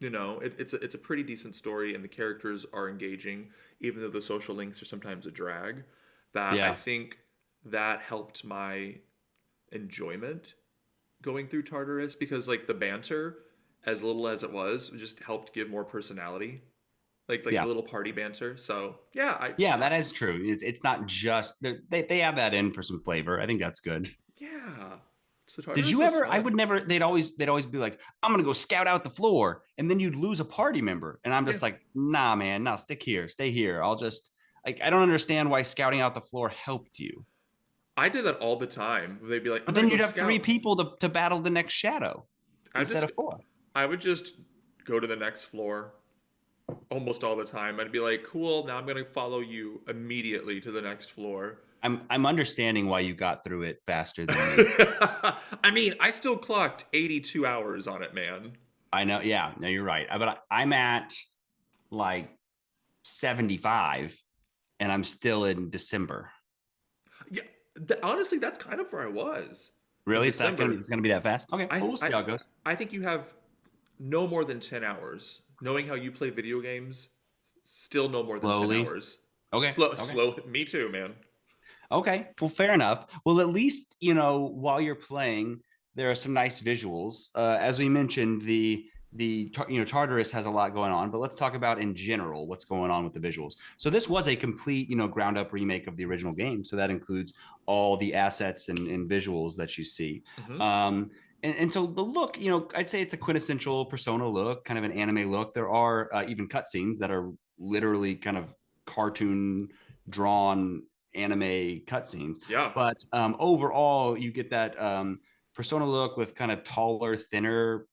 It's a pretty decent story, and the characters are engaging, even though the social links are sometimes a drag. I think that helped my enjoyment going through Tartarus, because the banter, as little as it was, just helped give more personality. The little party banter. So that is true. It's not just they have that in for some flavor. I think that's good. Yeah. So did you ever? Fun. I would never. They'd always be like, "I'm gonna go scout out the floor," and then you'd lose a party member, and I'm just like, "Nah, man, no, stay here. I'll just I don't understand why scouting out the floor helped you." I did that all the time. They'd be like, but then you'd have 3 people to battle the next shadow instead of 4. I would just go to the next floor almost all the time. I'd be like, "Cool, now I'm gonna follow you immediately to the next floor." I'm understanding why you got through it faster than me. I mean, I still clocked 82 hours on it, man. I know. Yeah, no, you're right. But I'm at 75, and I'm still in December. Yeah, honestly, that's kind of where I was. Really? It's going to be that fast? Okay, we'll see how it goes. I think you have no more than 10 hours. Knowing how you play video games, still no more than 10 hours. Okay. Slow. Me too, man. Okay, well, fair enough. Well, at least, while you're playing, there are some nice visuals. As we mentioned, the Tartarus has a lot going on, but let's talk about in general what's going on with the visuals. So this was a complete, ground up remake of the original game. So that includes all the assets and visuals that you see. Mm-hmm. And so the look, I'd say it's a quintessential Persona look, kind of an anime look. There are even cutscenes that are literally kind of cartoon drawn anime cutscenes. Yeah. But overall, you get that Persona look with kind of taller, thinner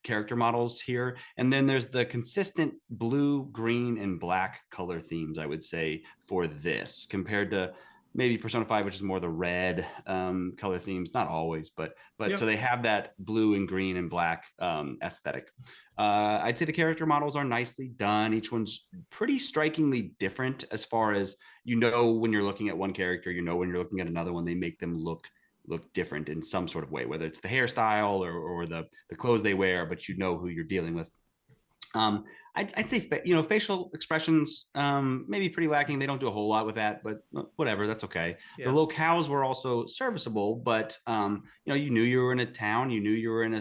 character models here. And then there's the consistent blue, green, and black color themes, I would say, for this, compared to maybe Persona 5, which is more the red color themes. Not always, but so they have that blue and green and black aesthetic. I'd say the character models are nicely done. Each one's pretty strikingly different as far as, when you're looking at one character, when you're looking at another one, they make them look different in some sort of way, whether it's the hairstyle or the clothes they wear, but who you're dealing with. I'd say, facial expressions maybe pretty lacking. They don't do a whole lot with that, but whatever, that's okay. Yeah. The locales were also serviceable, but you knew you were in a town, you knew you were in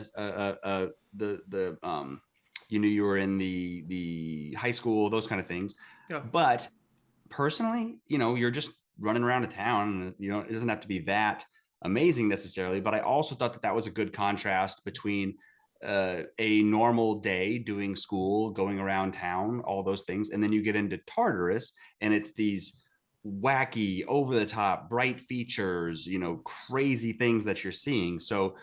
you knew you were in the high school, those kind of things. Yeah. But personally, you're just running around a town, and it doesn't have to be that amazing necessarily. But I also thought that was a good contrast between a normal day doing school, going around town, all those things, and then you get into Tartarus, and it's these wacky, over the top, bright features, crazy things that you're seeing. So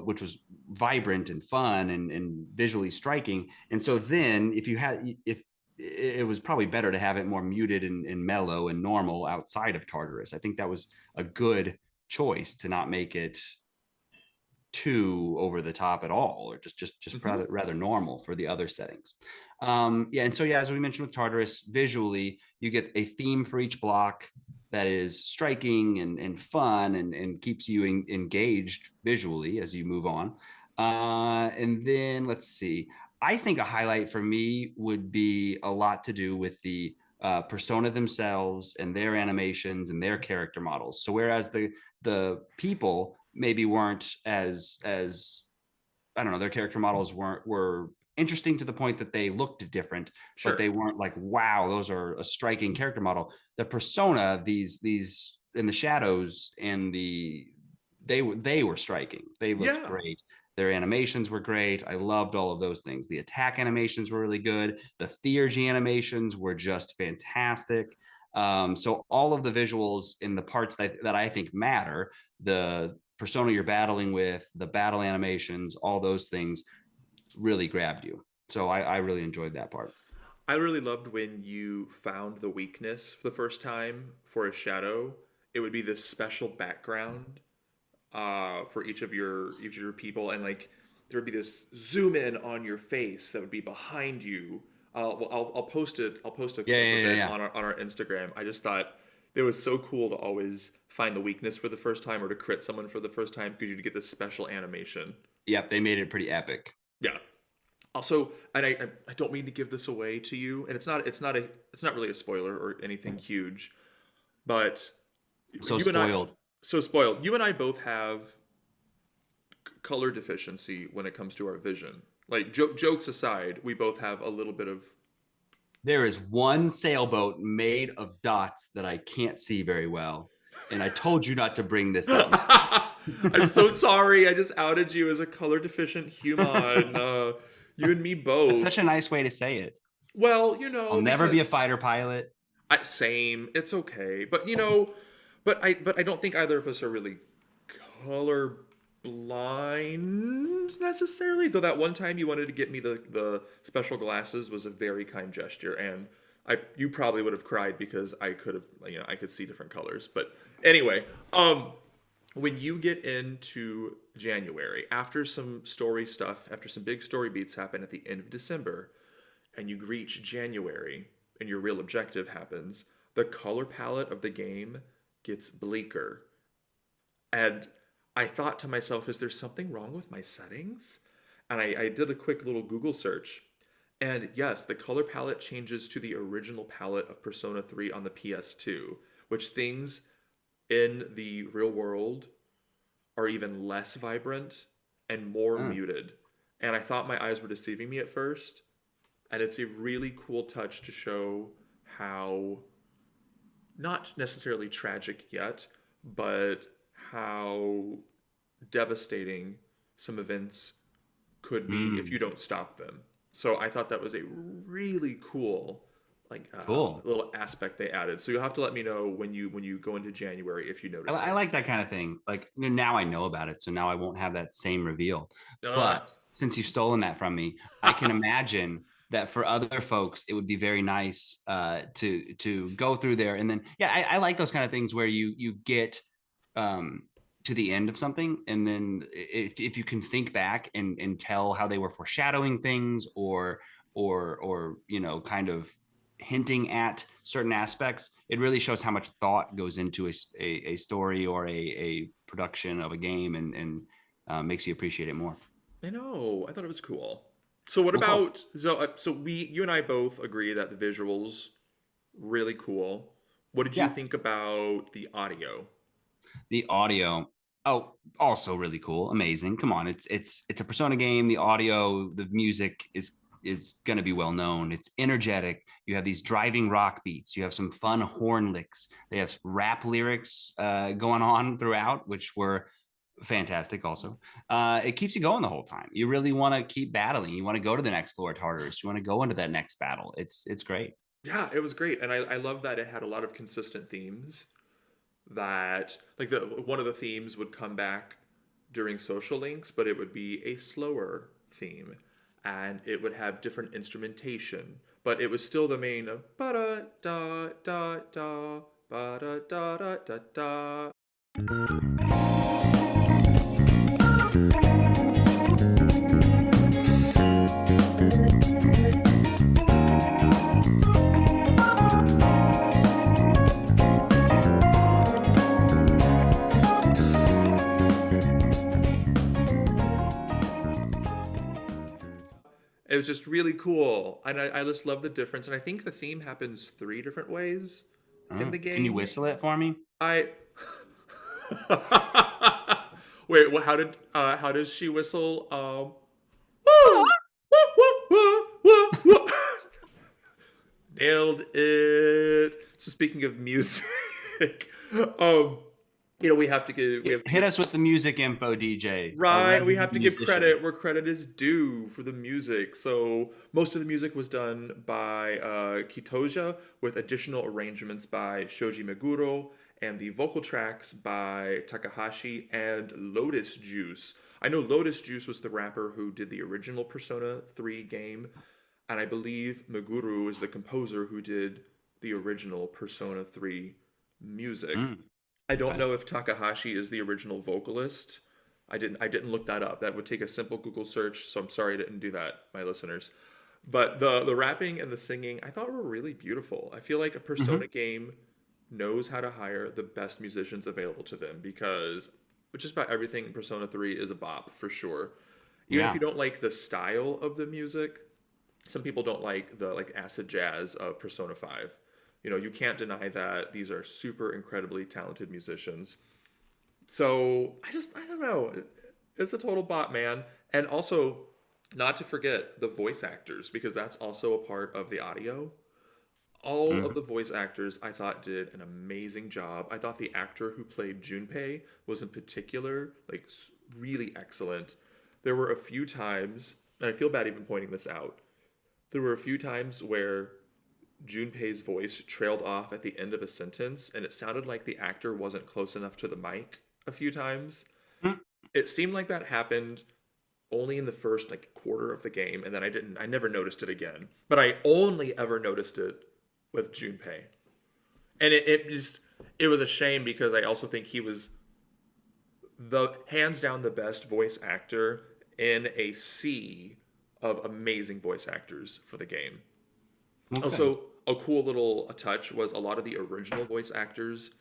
which was vibrant and fun and visually striking. And so then if it was probably better to have it more muted and mellow and normal outside of Tartarus. I think that was a good choice to not make it too over the top at all, or just rather normal for the other settings. And so as we mentioned with Tartarus, visually you get a theme for each block that is striking and fun and keeps you engaged visually as you move on. And then let's see, I think a highlight for me would be a lot to do with the persona themselves and their animations and their character models. So whereas the people maybe weren't as I don't know, their character models were interesting to the point that they looked different, but they weren't like, wow, those are a striking character model. The persona, these in the shadows and they were striking. They looked great. Their animations were great. I loved all of those things. The attack animations were really good. The theurgy animations were just fantastic. So all of the visuals in the parts that I think matter, the persona you're battling with, the battle animations, all those things really grabbed you. So I really enjoyed that part. I really loved when you found the weakness for the first time for a shadow. It would be this special background for each of your people, and like there would be this zoom in on your face that would be behind you. I'll post it. I'll post a clip of it on our Instagram. I just thought it was so cool to always find the weakness for the first time or to crit someone for the first time because you'd get this special animation. Yep, they made it pretty epic. Yeah. Also, and I don't mean to give this away to you, and it's not really a spoiler or anything huge, but so spoiled. So spoiled. You and I both have color deficiency when it comes to our vision. Like jokes aside, we both have a little bit of. There is one sailboat made of dots that I can't see very well, and I told you not to bring this up. I'm so sorry. I just outed you as a color deficient human. You and me both. It's such a nice way to say it. Well, I'll never be a fighter pilot. Same. It's okay, but but I don't think either of us are really color blind necessarily. Though that one time you wanted to get me the special glasses was a very kind gesture, and you probably would have cried because I could have I could see different colors. But anyway, when you get into January, after some story stuff, after some big story beats happen at the end of December, and you reach January and your real objective happens, the color palette of the game gets bleaker. And I thought to myself, is there something wrong with my settings? And I did a quick little Google search. And yes, the color palette changes to the original palette of Persona 3 on the PS2, which things in the real world are even less vibrant and more muted. And I thought my eyes were deceiving me at first. And it's a really cool touch to show how, not necessarily tragic yet, but how devastating some events could be if you don't stop them. So I thought that was a really cool little aspect they added. So you'll have to let me know when you go into January if you notice. I like that kind of thing. Like now I know about it, so now I won't have that same reveal. But since you've stolen that from me, I can imagine that for other folks it would be very nice to go through there. And then I like those kind of things where you get to the end of something, and then if you can think back and tell how they were foreshadowing things or kind of hinting at certain aspects, it really shows how much thought goes into a story or a production of a game, and makes you appreciate it more. I know. I thought it was cool. So what about so you and I both agree that the visuals really cool. What did you think about the audio? The audio, also really cool, amazing. Come on, it's a Persona game. The audio, the music is going to be well known. It's energetic. You have these driving rock beats. You have some fun horn licks. They have rap lyrics going on throughout, which were fantastic also. It keeps you going the whole time. You really want to keep battling. You want to go to the next floor at Tartarus. You want to go into that next battle. It's great. Yeah, it was great, and I love that it had a lot of consistent themes. That like the one of the themes would come back during social links, but it would be a slower theme, and it would have different instrumentation, but it was still the main of ba da da da da ba da da da da da. It was just really cool, and I just love the difference. And I think the theme happens three different ways in the Can you game. whistle it for me? I wait. What? How does she whistle? Woo! Woo, woo, woo, woo, woo. Nailed it. So speaking of music, um, we have to Hit us with the music info, DJ. right. We have to give Musician. credit where credit is due for the music. So most of the music was done by Kitoja, with additional arrangements by Shoji Meguro, and the vocal tracks by Takahashi and Lotus Juice. I know Lotus Juice was the rapper who did the original Persona 3 game, and I believe Meguro is the composer who did the original Persona 3 music. I don't Okay. know if Takahashi is the original vocalist. I didn't look that up. That would take a simple Google search, so I'm sorry I didn't do that, my listeners. But the rapping and the singing I thought were really beautiful. I feel like a Persona game knows how to hire the best musicians available to them, because just about everything in Persona 3 is a bop for sure. Even if Yeah. you don't like the style of the music, some people don't like the acid jazz of Persona 5. You can't deny that these are super incredibly talented musicians. So I don't know. It's a total bot, man. And also, not to forget the voice actors, because that's also a part of the audio. All of Mhm. the voice actors I thought did an amazing job. I thought the actor who played Junpei was in particular really excellent. There were a few times, and I feel bad even pointing this out. There were a few times where Junpei's voice trailed off at the end of a sentence, and it sounded like the actor wasn't close enough to the mic a few times. Mm. It seemed like that happened only in the first quarter of the game, and then I never noticed it again. But I only ever noticed it with Junpei. And it was a shame, because I also think he was the hands down the best voice actor in a sea of amazing voice actors for the game. Okay. Also, a cool little touch was a lot of the original voice actors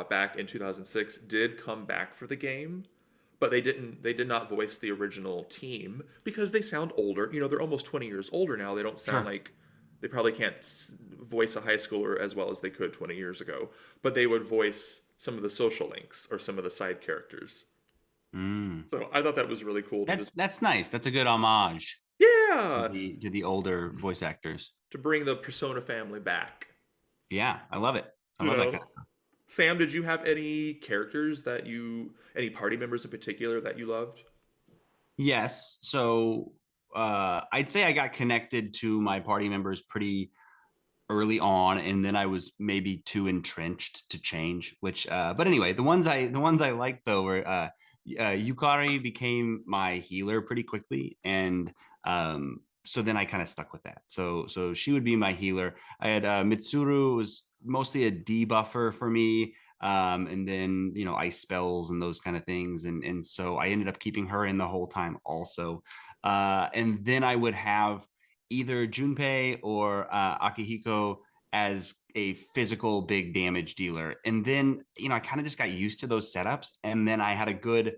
back in 2006 did come back for the game, but they did not voice the original team, because they sound older. They're almost 20 years older now. They don't sound Sure. like they probably can't voice a high schooler as well as they could 20 years ago, but they would voice some of the social links or some of the side characters. Mm. So I thought that was really cool to That's nice. That's a good homage yeah, to the older voice actors. to bring the Persona family back. Yeah, I love it. I You love that know, kind of stuff. Sam, did you have any characters any party members in particular that you loved? Yes. So I'd say I got connected to my party members pretty early on, and then I was maybe too entrenched to change. Which, but anyway, the ones I liked though were Yukari became my healer pretty quickly, and so then I kind of stuck with that. So she would be my healer. I had Mitsuru was mostly a debuffer for me. And then ice spells and those kind of things, and so I ended up keeping her in the whole time also. And then I would have either Junpei or Akihiko as a physical big damage dealer. And then, I kind of just got used to those setups. And then I had a good,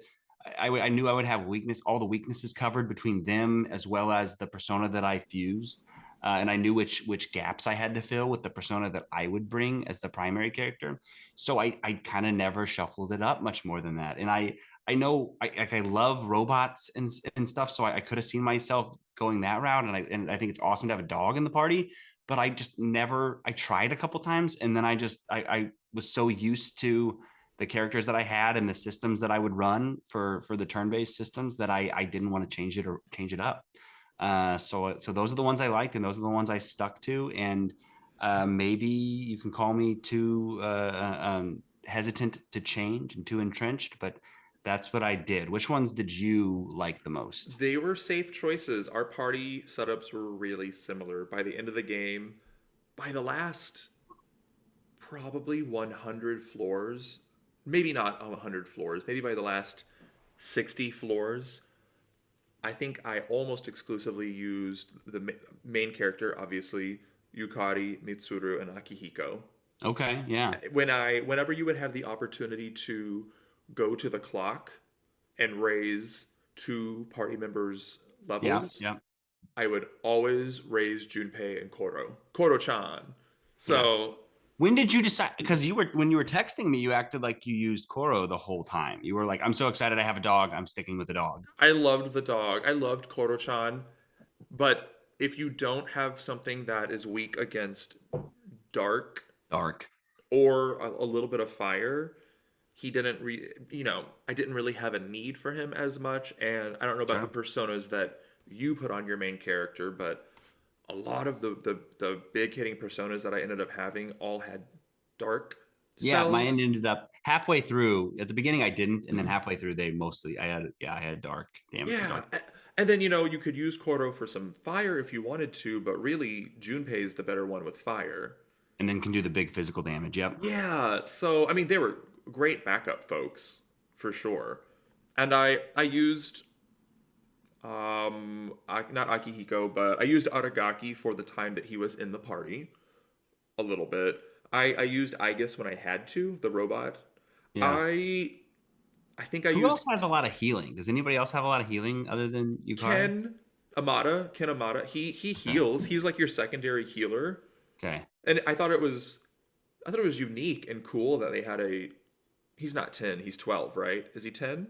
I knew I would have all the weaknesses covered between them as well as the persona that I fused. And I knew which gaps I had to fill with the persona that I would bring as the primary character. So I kind of never shuffled it up much more than that. And I know I love robots and stuff, so I could have seen myself going that route, and I think it's awesome to have a dog in the party. But I just never. I tried a couple times, and then I was so used to the characters that I had and the systems that I would run for the turn-based systems that I didn't want to change it or change it up. So those are the ones I liked, and those are the ones I stuck to. And Maybe you can call me too hesitant to change and too entrenched, but that's what I did. Which ones did you like the most? They were safe choices. Our party setups were really similar. By the end of the game, by the last probably 100 floors, maybe not 100 floors, maybe by the last 60 floors, I think I almost exclusively used the main character, obviously, Yukari, Mitsuru, and Akihiko. Okay, yeah, Whenever you would have the opportunity to go to the clock and raise two party members' yeah, levels, yeah, I would always raise Junpei and Koro-chan. yeah. So When did you decide? Because when you were texting me, you acted like you used Koro the whole time. You were like, "I'm so excited I have a dog. I'm sticking with the dog." I loved the dog. I loved Koro-chan, but if you don't have something that is weak against dark Dark. or a little bit of fire, I didn't really have a need for him as much. And I don't know about the Sure. personas that you put on your main character, but a lot of the big hitting personas that I ended up having all had dark Yeah, mine spells. ended up halfway through. At the beginning, I didn't, and then halfway through, they mostly. I had dark damage. Yeah. Dark. And then, you could use Koro for some fire if you wanted to, but really, Junpei is the better one with fire. And then can do the big physical damage. Yep. Yeah, so I mean they were great backup folks for sure. And I used not Akihiko, but I used Aragaki for the time that he was in the party a little bit. I used Aegis when I had to, the robot. Yeah. I I think I Who used else has a lot of healing? Does anybody else have a lot of healing other than Yukari? Ken Amada. He Okay. heals. He's like your secondary healer. Okay. And I thought it was unique and cool that they had a he's not 10, he's 12, right? Is he 10?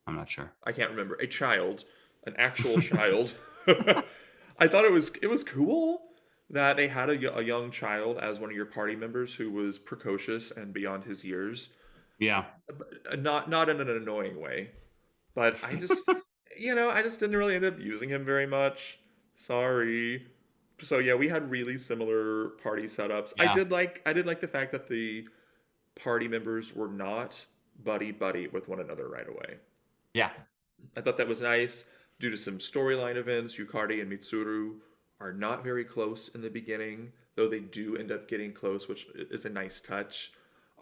I'm not sure. I can't remember. A child, an actual child. I thought it was cool that they had a young child as one of your party members who was precocious and beyond his years. Yeah. Not in an annoying way, but I just didn't really end up using him very much. Sorry. So yeah, we had really similar party setups. Yeah. I did like the fact that the party members were not buddy buddy with one another right away. Yeah. I thought that was nice. Due to some storyline events, Yukari and Mitsuru are not very close in the beginning, though they do end up getting close, which is a nice touch.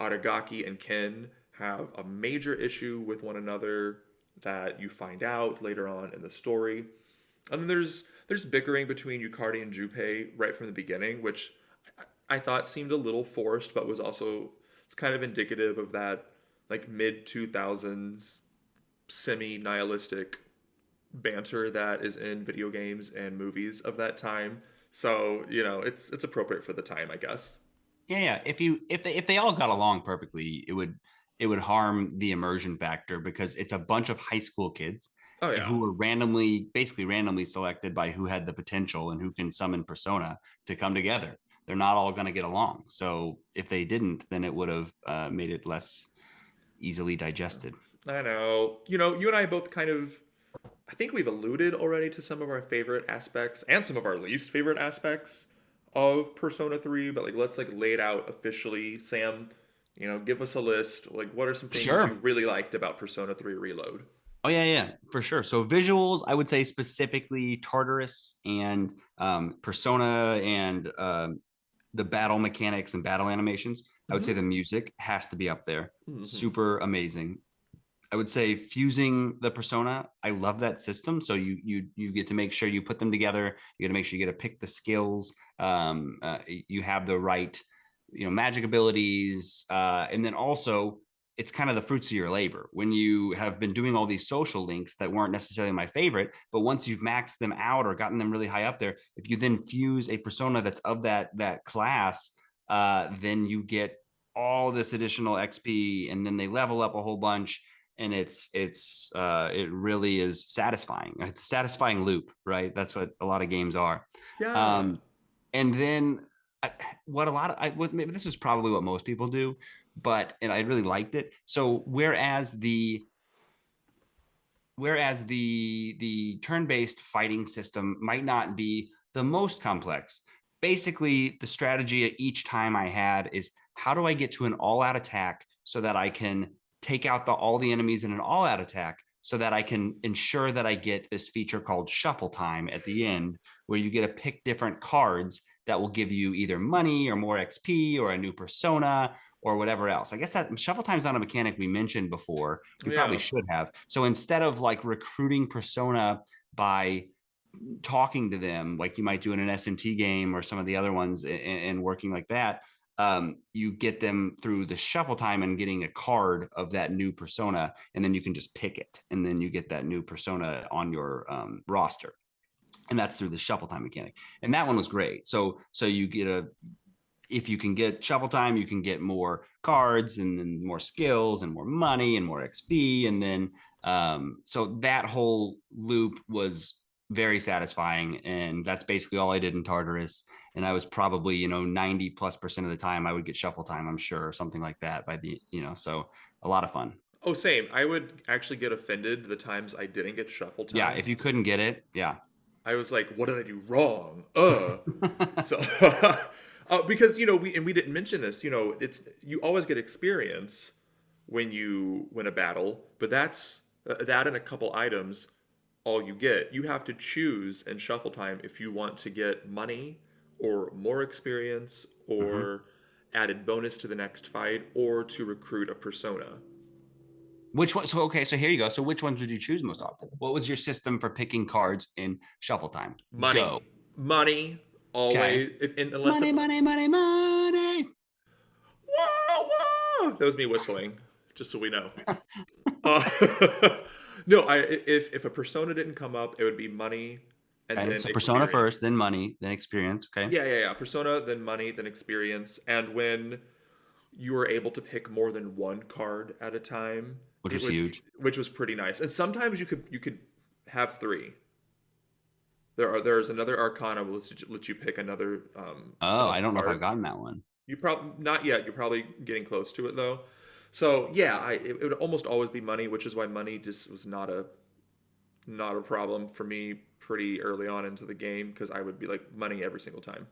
Aragaki and Ken have a major issue with one another that you find out later on in the story. And then there's bickering between Yukari and Junpei right from the beginning, which I thought seemed a little forced, but was also it's kind of indicative of that like mid 2000s semi nihilistic banter that is in video games and movies of that time. So it's appropriate for the time, I guess. Yeah, yeah. If they all got along perfectly, it would harm the immersion factor because it's a bunch of high school kids Oh yeah, who were basically randomly selected by who had the potential and who can summon persona to come together. They're not all going to get along. So if they didn't, then it would have made it less easily digested. I know. You and I both kind of. I think we've alluded already to some of our favorite aspects and some of our least favorite aspects of Persona 3, but let's lay it out officially. Sam, give us a list. Like what are some things you Sure. really liked about Persona 3 Reload? Oh yeah, yeah, for sure. So visuals, I would say specifically Tartarus and Persona and the battle mechanics and battle animations. I would say Hmm. the music has to be up there. Hmm. Super amazing. I would say fusing the persona. I love that system. So you get to make sure you put them together. You got to make sure you get to pick the skills. You have the right, magic abilities, and then also it's kind of the fruits of your labor when you have been doing all these social links that weren't necessarily my favorite, but once you've maxed them out or gotten them really high up there, if you then fuse a persona that's of that class, then you get all this additional XP, and then they level up a whole bunch, and it really is satisfying. It's a satisfying loop, right? That's what a lot of games are. Yeah. Um, and then what a lot of maybe this is probably what most people do, and I really liked it. So whereas the turn-based fighting system might not be the most complex, basically the strategy each time I had is how do I get to an all-out attack so that I can take out all the enemies in an all-out attack so that I can ensure that I get this feature called shuffle time at the end, where you get to pick different cards that will give you either money or more XP or a new persona or whatever else. I guess that shuffle time is not a mechanic we mentioned before. We probably should have. So instead of like recruiting persona by talking to them like you might do in an SMT game or some of the other ones and working like that, you get them through the shuffle time and getting a card of that new persona, and then you can just pick it, and then you get that new persona on your roster, and that's through the shuffle time mechanic. And that one was great. So you get if you can get shuffle time, you can get more cards and then more skills and more money and more XP, and then so that whole loop was very satisfying, and that's basically all I did in Tartarus. And I was probably 90+% of the time I would get shuffle time, I'm sure, or something like that by the so a lot of fun. Oh, same. I would actually get offended the times I didn't get shuffle time. Yeah, if you couldn't get it, yeah. I was like, what did I do wrong? So because we didn't mention this, it's you always get experience when you win a battle, but that's that and a couple items all you get. You have to choose in shuffle time if you want to get money or more experience or added bonus to the next fight or to recruit a persona. Which one? So here you go. So which ones would you choose most often? What was your system for picking cards in shuffle time? Money. Go. Money. Always. Okay. Money. Whoa, whoa! That was me whistling, just so we know. No, if a persona didn't come up, it would be money, and then so persona first, then money, then experience. Okay. Yeah. Persona, then money, then experience, and when you were able to pick more than one card at a time, which was huge, which was pretty nice. And sometimes you could have three. There's another Arcana will let you pick another. I don't know if I've gotten that one. You probably not yet. You're probably getting close to it though. So yeah, it would almost always be money, which is why money just was not a problem for me pretty early on into the game, because I would be like money every single time.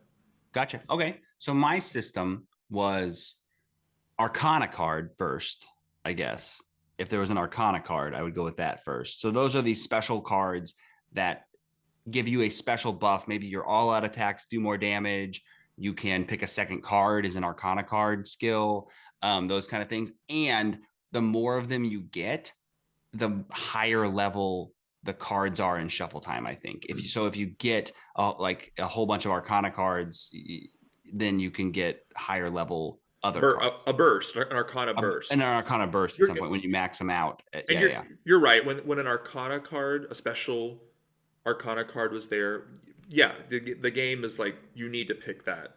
Gotcha. Okay, so my system was Arcana card first, I guess. If there was an Arcana card, I would go with that first. So those are these special cards that give you a special buff. Maybe your all-out attacks do more damage. You can pick a second card as an Arcana card skill, those kind of things. And the more of them you get, the higher level the cards are in shuffle time, I think. If you get like a whole bunch of Arcana cards, then you can get higher level other cards. A burst, an Arcana burst. An Arcana burst at some point when you max them out. You're right. When an Arcana card, a special Arcana card was there, yeah, the game is like, you need to pick that.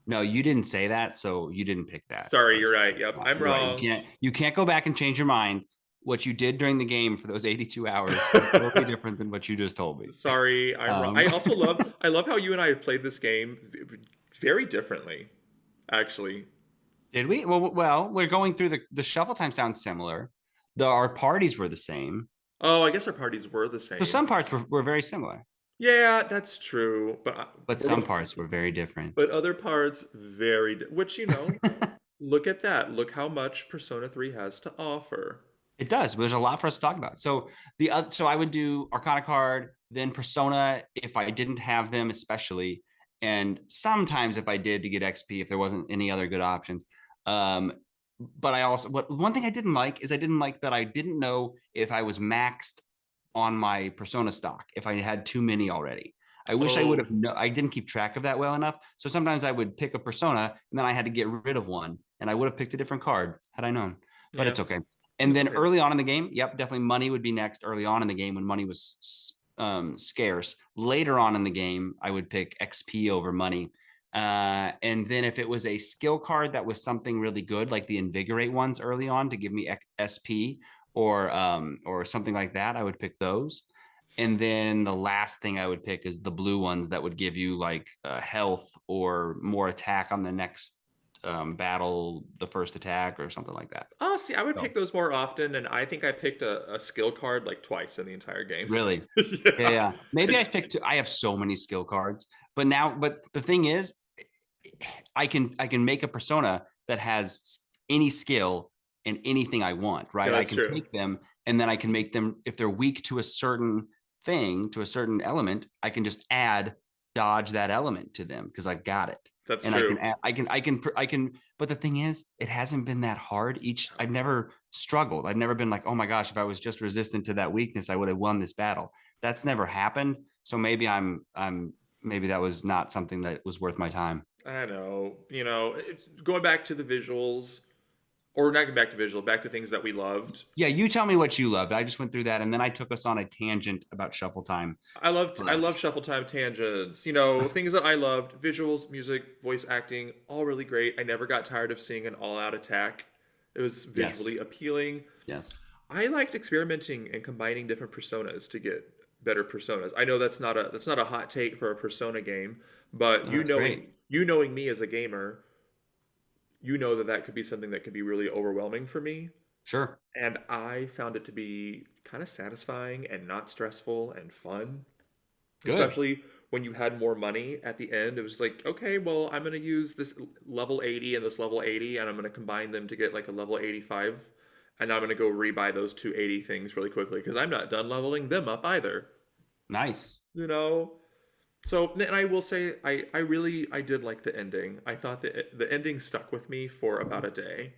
No, you didn't say that, so you didn't pick that. Sorry, you're right. Yep, I'm wrong. Right. You can't go back and change your mind. What you did during the game for those 82 hours is totally different than what you just told me. Sorry, I'm wrong. I also love how you and I have played this game very differently, actually. Did we? Well, we're going through the shuffle time sounds similar. Our parties were the same. Oh, I guess our parties were the same. So some parts were very similar. Yeah, that's true. But some parts were very different. But other parts which, look at that. Look how much Persona 3 has to offer. It does. There's a lot for us to talk about. So so I would do Arcana card, then Persona if I didn't have them, especially, and sometimes if I did to get XP if there wasn't any other good options. But I also one thing I didn't like that I didn't know if I was maxed on my Persona stock, if I had too many already. I wish I would have I didn't keep track of that well enough. So sometimes I would pick a Persona and then I had to get rid of one, and I would have picked a different card had I known. But it's okay. And then early on in the game, definitely money would be next early on in the game when money was scarce. Later on in the game, I would pick XP over money. And then if it was a skill card that was something really good, like the Invigorate ones early on to give me SP or something like that, I would pick those. And then the last thing I would pick is the blue ones that would give you like health or more attack on the next battle, the first attack or something like that. Oh, see, I would pick those more often, and I think I picked a skill card like twice in the entire game. Really? Yeah. Maybe I picked two. I have so many skill cards, but the thing is, I can make a persona that has any skill and anything I want, right? Yeah, I that's can true. take them and then I can make them, if they're weak to a certain thing, to a certain element, I can just dodge that element to them because I've got it. That's And true. I can, but the thing is, it hasn't been that hard. I've never struggled. I've never been like, oh my gosh, if I was just resistant to that weakness, I would have won this battle. That's never happened. So maybe maybe that was not something that was worth my time. I know. Going back to the visuals, or not back to visual, back to things that we loved. Yeah, you tell me what you loved. I just went through that, and then I took us on a tangent about Shuffle Time. I love Crunch. shuffle time tangents. Things that I loved: visuals, music, voice acting, all really great. I never got tired of seeing an all-out attack. It was Yes, visually appealing. yes. I liked experimenting and combining different personas to get better personas. I know that's not a hot take for a persona game, but Oh, that's great. you knowing me as a gamer, you know that could be something that could be really overwhelming for me. Sure. And I found it to be kind of satisfying and not stressful and fun, Good. especially when you had more money at the end. It was like, okay, well, I'm going to use this level 80 and this level 80, and I'm going to combine them to get like a level 85. And I'm going to go rebuy those 280 things really quickly because I'm not done leveling them up either. Nice. You know? So, and I will say, I did like the ending. I thought that the ending stuck with me for about a day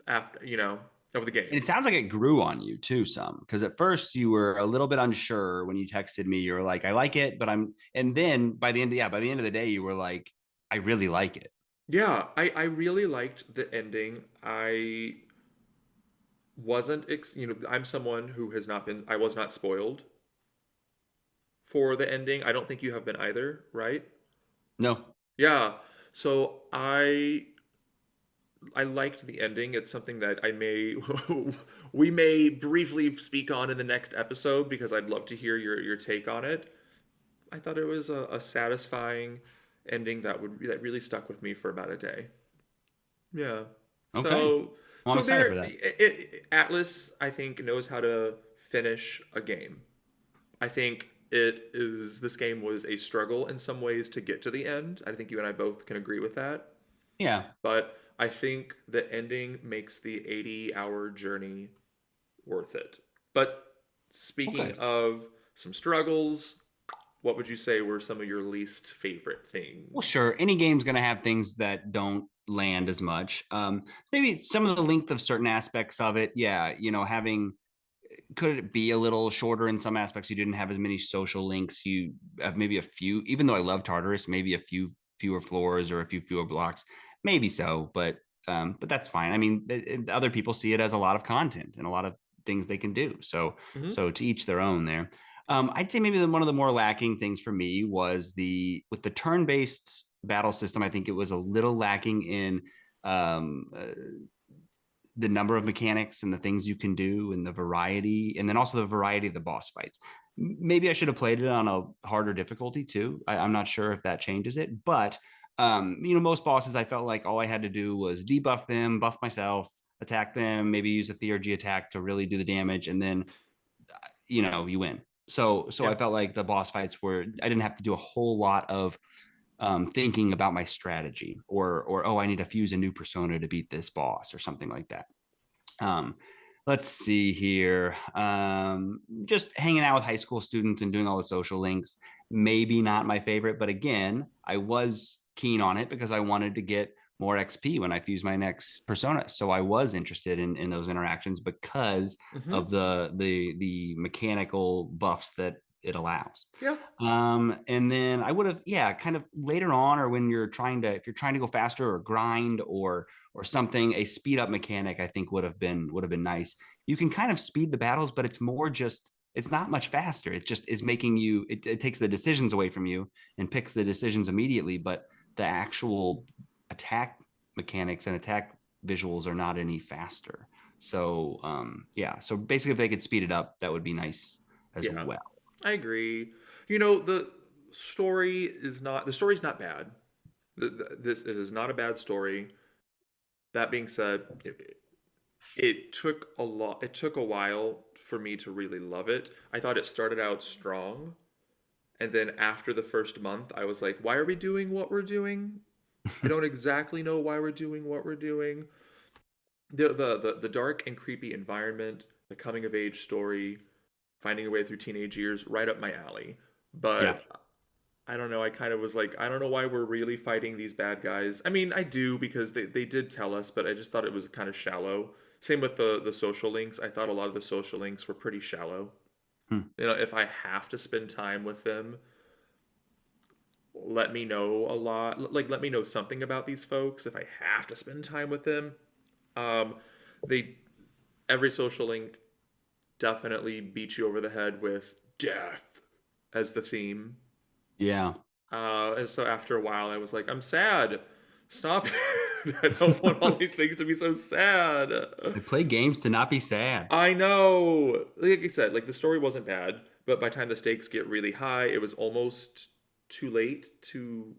after, of the And game. it sounds like it grew on you too, some because at first you were a little bit unsure when you texted me. You were like, "I like it," but and then by the end of the day, you were like, "I really like it." Yeah, I really liked the ending. I wasn't, I'm someone who I was not spoiled for the ending. I don't think you have been either, right? No. Yeah. So I liked the ending. It's something that we may briefly speak on in the next episode because I'd love to hear your take on it. I thought it was a satisfying ending that really stuck with me for about a day. Yeah. Okay. So Well, I'm excited for that. Atlas, I think, knows how to finish a game. I think this game was a struggle in some ways to get to the end. I think you and I both can agree with that. Yeah. But I think the ending makes the 80-hour journey worth it. But speaking Okay. of some struggles, what would you say were some of your least favorite Well, things? sure. Any game's going to have things that don't land as much. Maybe some of the length of certain aspects of it. Yeah, having could it be a little shorter in some aspects? You didn't have as many social links. You have maybe a few. Even though I love Tartarus, maybe a few fewer floors or a few fewer blocks. Maybe so, but that's fine. I mean, other people see it as a lot of content and a lot of things they can do. So Hmm. so to each their own there. I'd say maybe one of the more lacking things for me was with the turn-based battle system. I think it was a little lacking in um, uh, the number of mechanics and the things you can do and the variety, and then also the variety of the boss fights. Maybe I should have played it on a harder difficulty too. I'm not sure if that changes it, but most bosses I felt like all I had to do was debuff them, buff myself, attack them, maybe use a theurgy attack to really do the damage, and then you win. So Yeah. I felt like the boss fights I didn't have to do a whole lot of thinking about my strategy or oh, I need to fuse a new persona to beat this boss or something like that. um, let's see here. Just hanging out with high school students and doing all the social links, maybe not my favorite, but again, I was keen on it because I wanted to get more XP when I fuse my next persona. So I was interested in those interactions because Hmm. of the mechanical buffs that it allows. Yeah. And then I would have, yeah, kind of later on, or when if you're trying to go faster or grind or something, a speed up mechanic I think would have been nice. You can kind of speed the battles, but it's not much faster. It just is making it takes the decisions away from you and picks the decisions immediately, but the actual attack mechanics and attack visuals are not any faster. So yeah, so basically if they could speed it up, that would be nice as Yeah. well. I agree. The story's not bad. This it is not a bad story. That being said, it took a lot. It took a while for me to really love it. I thought it started out strong, And then after the first month, I was like, why are we doing what we're doing? I don't exactly know why we're doing what we're doing. The dark and creepy environment, the coming of age story, finding a way through teenage years, right up my alley. Yeah. But I don't know. I kind of was like, I don't know why we're really fighting these bad guys. I mean, I do because they did tell us, but I just thought it was kind of shallow. Same with the social links. I thought a lot of the social links were pretty shallow. Hmm. You know, if I have to spend time with them, let me know a lot. Like, let me know something about these folks. If I have to spend time with them, um, they every social link definitely beat you over the head with death as the theme. Yeah. And so after a while, I was like, I'm sad. Stop it. I don't want all these things to be so sad. I play games to not be sad. I know. Like I said, like the story wasn't bad, but by the time the stakes get really high, it was almost too late to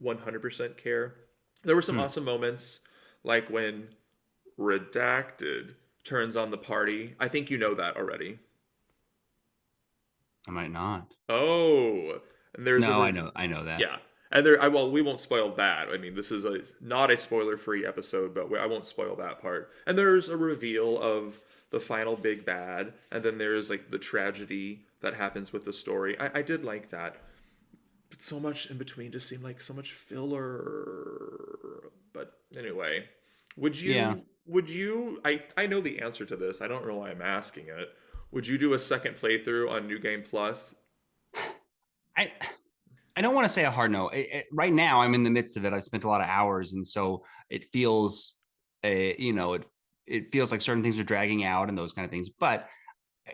100% care. There were some Hmm. awesome moments, like when Redacted turns on the party. I think you know that already. I might not. Oh, and there's a No, I know that. yeah, and there. Well, we won't spoil that. I mean, this is not a spoiler-free episode, but I won't spoil that part. And there's a reveal of the final big bad, and then there's like the tragedy that happens with the story. I did like that, but so much in between just seemed like so much filler. But anyway, would Yeah. you? Would you? I know the answer to this. I don't know why I'm asking it. Would you do a second playthrough on New Game Plus? I I don't want to say a hard no. Right now, I'm in the midst of it. I've spent a lot of hours, and so it feels, you know, it feels like certain things are dragging out and those kind of things. But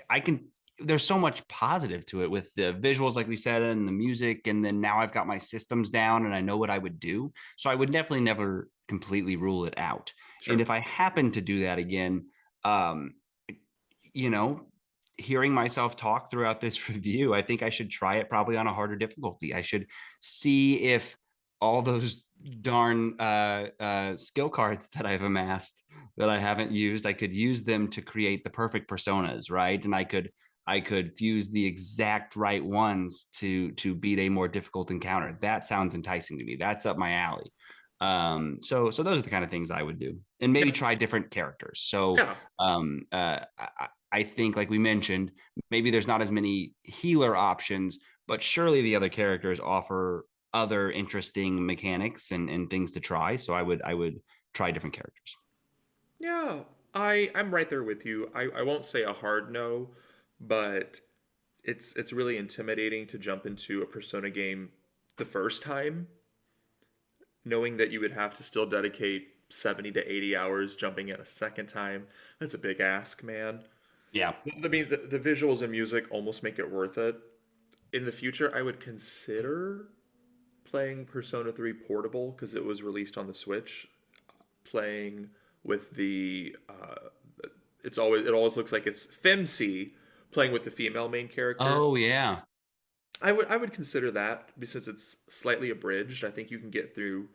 I can. There's so much positive to it with the visuals, like we said, and the music, and then now I've got my systems down, and I know what I would do. So I would definitely never completely rule it out. And Sure. if I happen to do that again, um, you know, hearing myself talk throughout this review, I think I should try it probably on a harder difficulty. I should see if all those darn skill cards that I've amassed that I haven't used, I could use them to create the perfect personas, right? And I could fuse the exact right ones to beat a more difficult encounter. That sounds enticing to me. That's up my alley. So those are the kind of things I would do, and maybe Yeah. try different characters. So Yeah. I think, like we mentioned, maybe there's not as many healer options, but surely the other characters offer other interesting mechanics and things to try. So I would try different characters. Yeah. I'm right there with you. I won't say a hard no, but it's really intimidating to jump into a Persona game the first time, knowing that you would have to still dedicate 70 to 80 hours jumping in a second time. That's a big ask, man. Yeah. I mean, the visuals and music almost make it worth it. In the future, I would consider playing Persona 3 Portable because it was released on the Switch. Playing with it always looks like it's Femc playing with the female main character. Oh yeah. I would consider that because it's slightly abridged. I think you can get through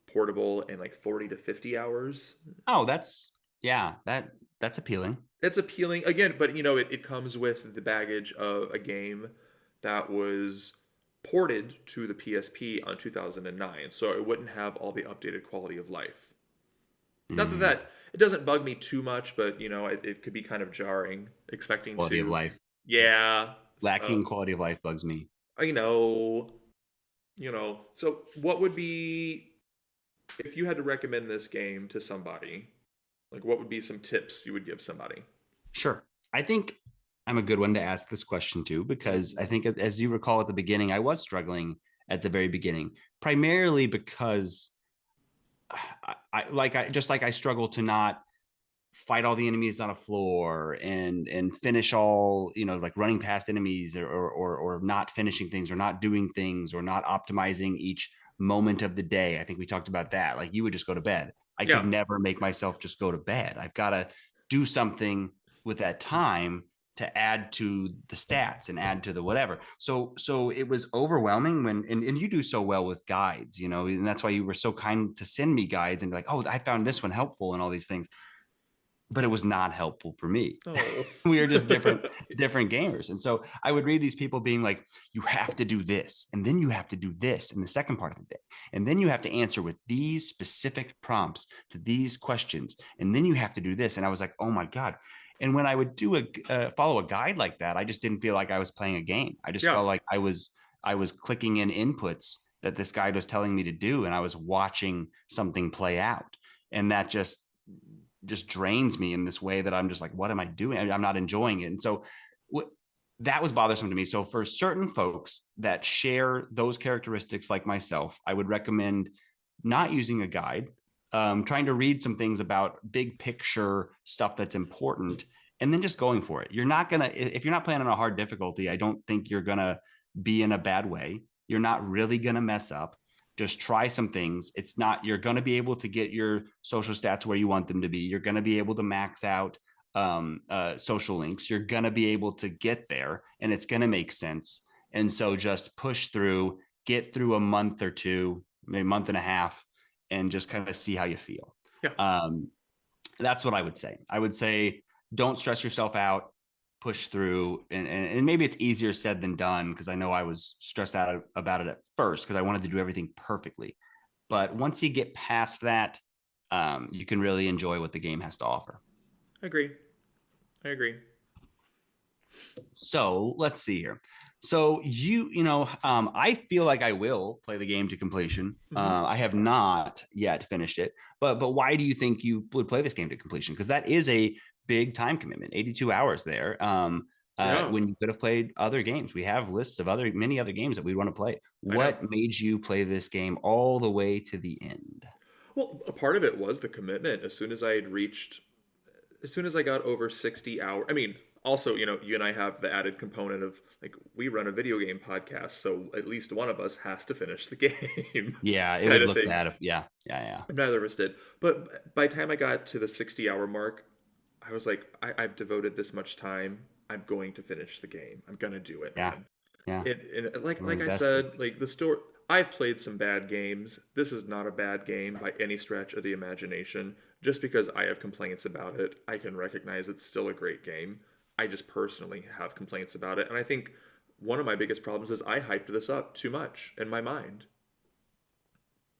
Portable in like 40 to 50 hours. Oh, that's yeah. That's appealing. It's appealing again, but you know it comes with the baggage of a game that was ported to the PSP on 2009, so it wouldn't have all the updated quality of life. Not that Mm, that it doesn't bug me too much, but you know it could be kind of jarring expecting quality of to. life. Yeah, so Lacking quality of life bugs me. I know, So what would be if you had to recommend this game to somebody? Like, what would be some tips you would give somebody? Sure. I think I'm a good one to ask this question to, because I think, as you recall at the beginning, I was struggling at the very beginning, primarily because I just like I struggle to not fight all the enemies on a floor and finish all, like running past enemies, or not finishing things, or not doing things, or not optimizing each moment of the day. I think we talked about that. Like, you would just go to bed. I could Yeah, never make myself just go to bed. I've got to do something with that time to add to the stats and add to the whatever. So it was overwhelming when, and you do so well with guides, and that's why you were so kind to send me guides and be like, oh, I found this one helpful and all these things. but it was not helpful for me. Oh. We are just different gamers. And so I would read these people being like, you have to do this, and then you have to do this in the second part of the day, and then you have to answer with these specific prompts to these questions, and then you have to do this. And I was like, oh my God. And when I would do follow a guide like that, I just didn't feel like I was playing a game. I just felt like I was clicking in inputs that this guide was telling me to do, and I was watching something play out. And that just drains me in this way that I'm just like, what am I doing? I'm not enjoying it. And so that was bothersome to me. So for certain folks that share those characteristics like myself, I would recommend not using a guide, trying to read some things about big picture stuff that's important, and then just going for it. You're not going to, if you're not playing on a hard difficulty, I don't think you're going to be in a bad way. You're not really going to mess up. Just try some things. It's not, you're going to be able to get your social stats where you want them to be. You're going to be able to max out social links. You're going to be able to get there, and it's going to make sense. And so just push through, get through a month or two, maybe a month and a half, and just kind of see how you feel. Yeah. That's what I would say. I would say, don't stress yourself out, push through. And maybe it's easier said than done, because I know I was stressed out about it at first because I wanted to do everything perfectly. But once you get past that, you can really enjoy what the game has to offer. I agree. So let's see here. So I feel like I will play the game to completion. I have not yet finished it, but why do you think you would play this game to completion? Because that is a big time commitment, 82 hours there. When you could have played other games. We have lists of many other games that we want to play. What made you play this game all the way to the end? Well, a part of it was the commitment. As soon as I got over 60 hours, I mean, also, you and I have the added component of, like, we run a video game podcast, so at least one of us has to finish the game. Yeah, it would look bad if, yeah. Neither of us did. But by the time I got to the 60-hour mark, I was like, I've devoted this much time. I'm going to finish the game. I'm going to do it, man. Yeah. Like I said, like, the story, I've played some bad games. This is not a bad game by any stretch of the imagination. Just because I have complaints about it, I can recognize it's still a great game. I just personally have complaints about it. And I think one of my biggest problems is I hyped this up too much in my mind.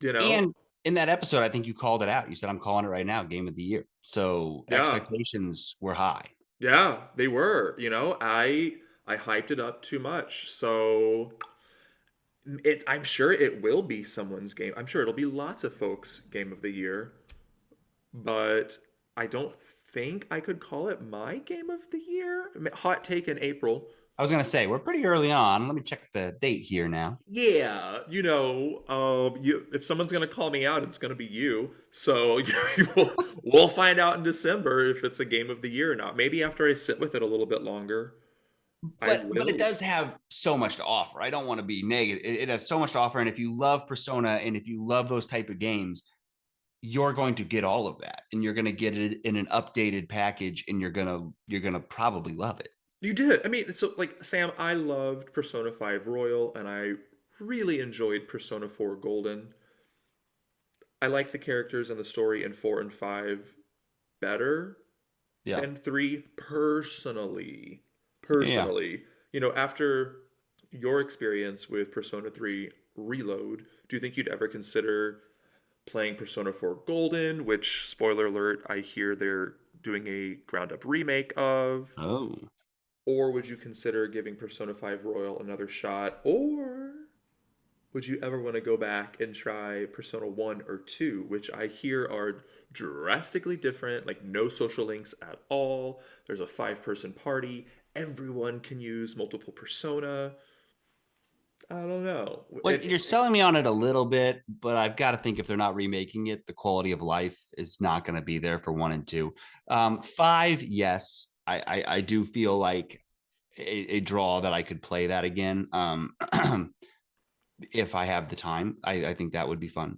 And in that episode, I think you called it out. You said, I'm calling it right now, game of the year. So expectations were high. Yeah, they were. I hyped it up too much. So I'm sure it will be someone's game. I'm sure it'll be lots of folks' game of the year. But I don't think I could call it my game of the year. Hot take in April. I was going to say, we're pretty early on. Let me check the date here now. Yeah, if someone's going to call me out, it's going to be you. So we'll find out in December if it's a game of the year or not. Maybe after I sit with it a little bit longer. But it does have so much to offer. I don't want to be negative. It has so much to offer. And if you love Persona and if you love those type of games, you're going to get all of that, and you're going to get it in an updated package, and you're going to probably love it. You did. I mean, so, like, Sam, I loved Persona 5 Royal, and I really enjoyed Persona 4 Golden. I like the characters and the story in 4 and 5 better than 3 personally. After your experience with Persona 3 Reload, do you think you'd ever consider playing Persona 4 Golden, which, spoiler alert, I hear they're doing a ground-up remake of? Oh. Or would you consider giving Persona 5 Royal another shot? Or would you ever want to go back and try Persona 1 or 2, which I hear are drastically different, like no social links at all. There's a 5-person party. Everyone can use multiple persona. I don't know. Well, you're selling me on it a little bit, but I've got to think if they're not remaking it, the quality of life is not going to be there for 1 and 2. 5, yes. I do feel like a draw that I could play that again. If I have the time, I think that would be fun.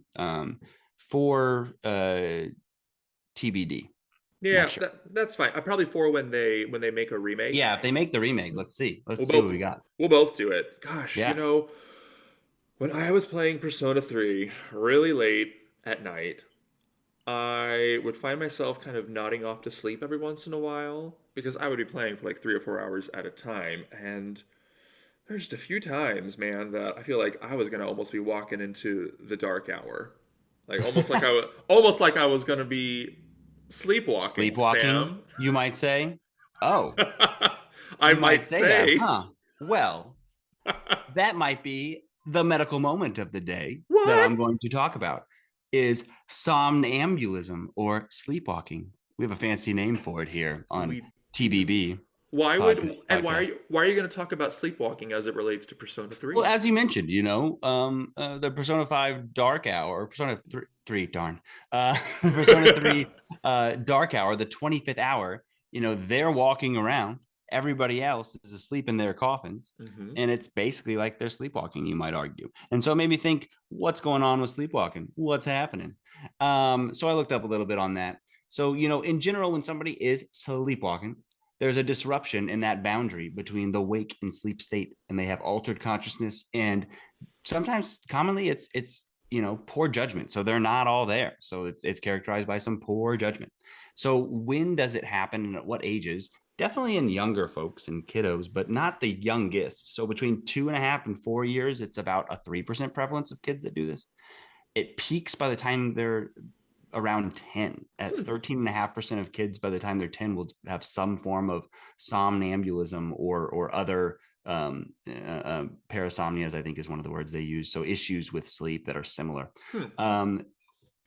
For TBD. Yeah, sure. That's fine. Probably 4 when they make a remake. Yeah, if they make the remake, let's see. Let's see what we got. We'll both do it. Gosh, when I was playing Persona 3 really late at night, I would find myself kind of nodding off to sleep every once in a while because I would be playing for like 3 or 4 hours at a time. And there's just a few times, man, that I feel like I was gonna almost be walking into the dark hour, like almost like I was gonna be sleepwalking, Sleepwalking, Sam. you might say. Oh, I you might might say that, say. huh? Well, that might be the medical moment of the day that What? I'm going to talk about is somnambulism or sleepwalking. We have a fancy name for it here on We do. TBB Why would and podcast. why are you going to talk about sleepwalking as it relates to Persona Well, 3? as you mentioned, the Persona 5 Dark Hour, or Persona 3, darn, Persona 3 Dark Hour, the 25th hour, they're walking around. Everybody else is asleep in their coffins. Mm-hmm. And it's basically like they're sleepwalking, you might argue. And so it made me think, what's going on with sleepwalking? What's happening? So I looked up a little bit on that. So, in general, when somebody is sleepwalking, there's a disruption in that boundary between the wake and sleep state, and they have altered consciousness. And sometimes, commonly, it's poor judgment. So they're not all there. So it's characterized by some poor judgment. So when does it happen, and at what ages? Definitely in younger folks and kiddos, but not the youngest. So between 2.5 and 4 years, it's about a 3% prevalence of kids that do this. It peaks by the time they're around 10. At 13.5% of kids by the time they're 10 will have some form of somnambulism or other parasomnias, I think is one of the words they use. So issues with sleep that are similar.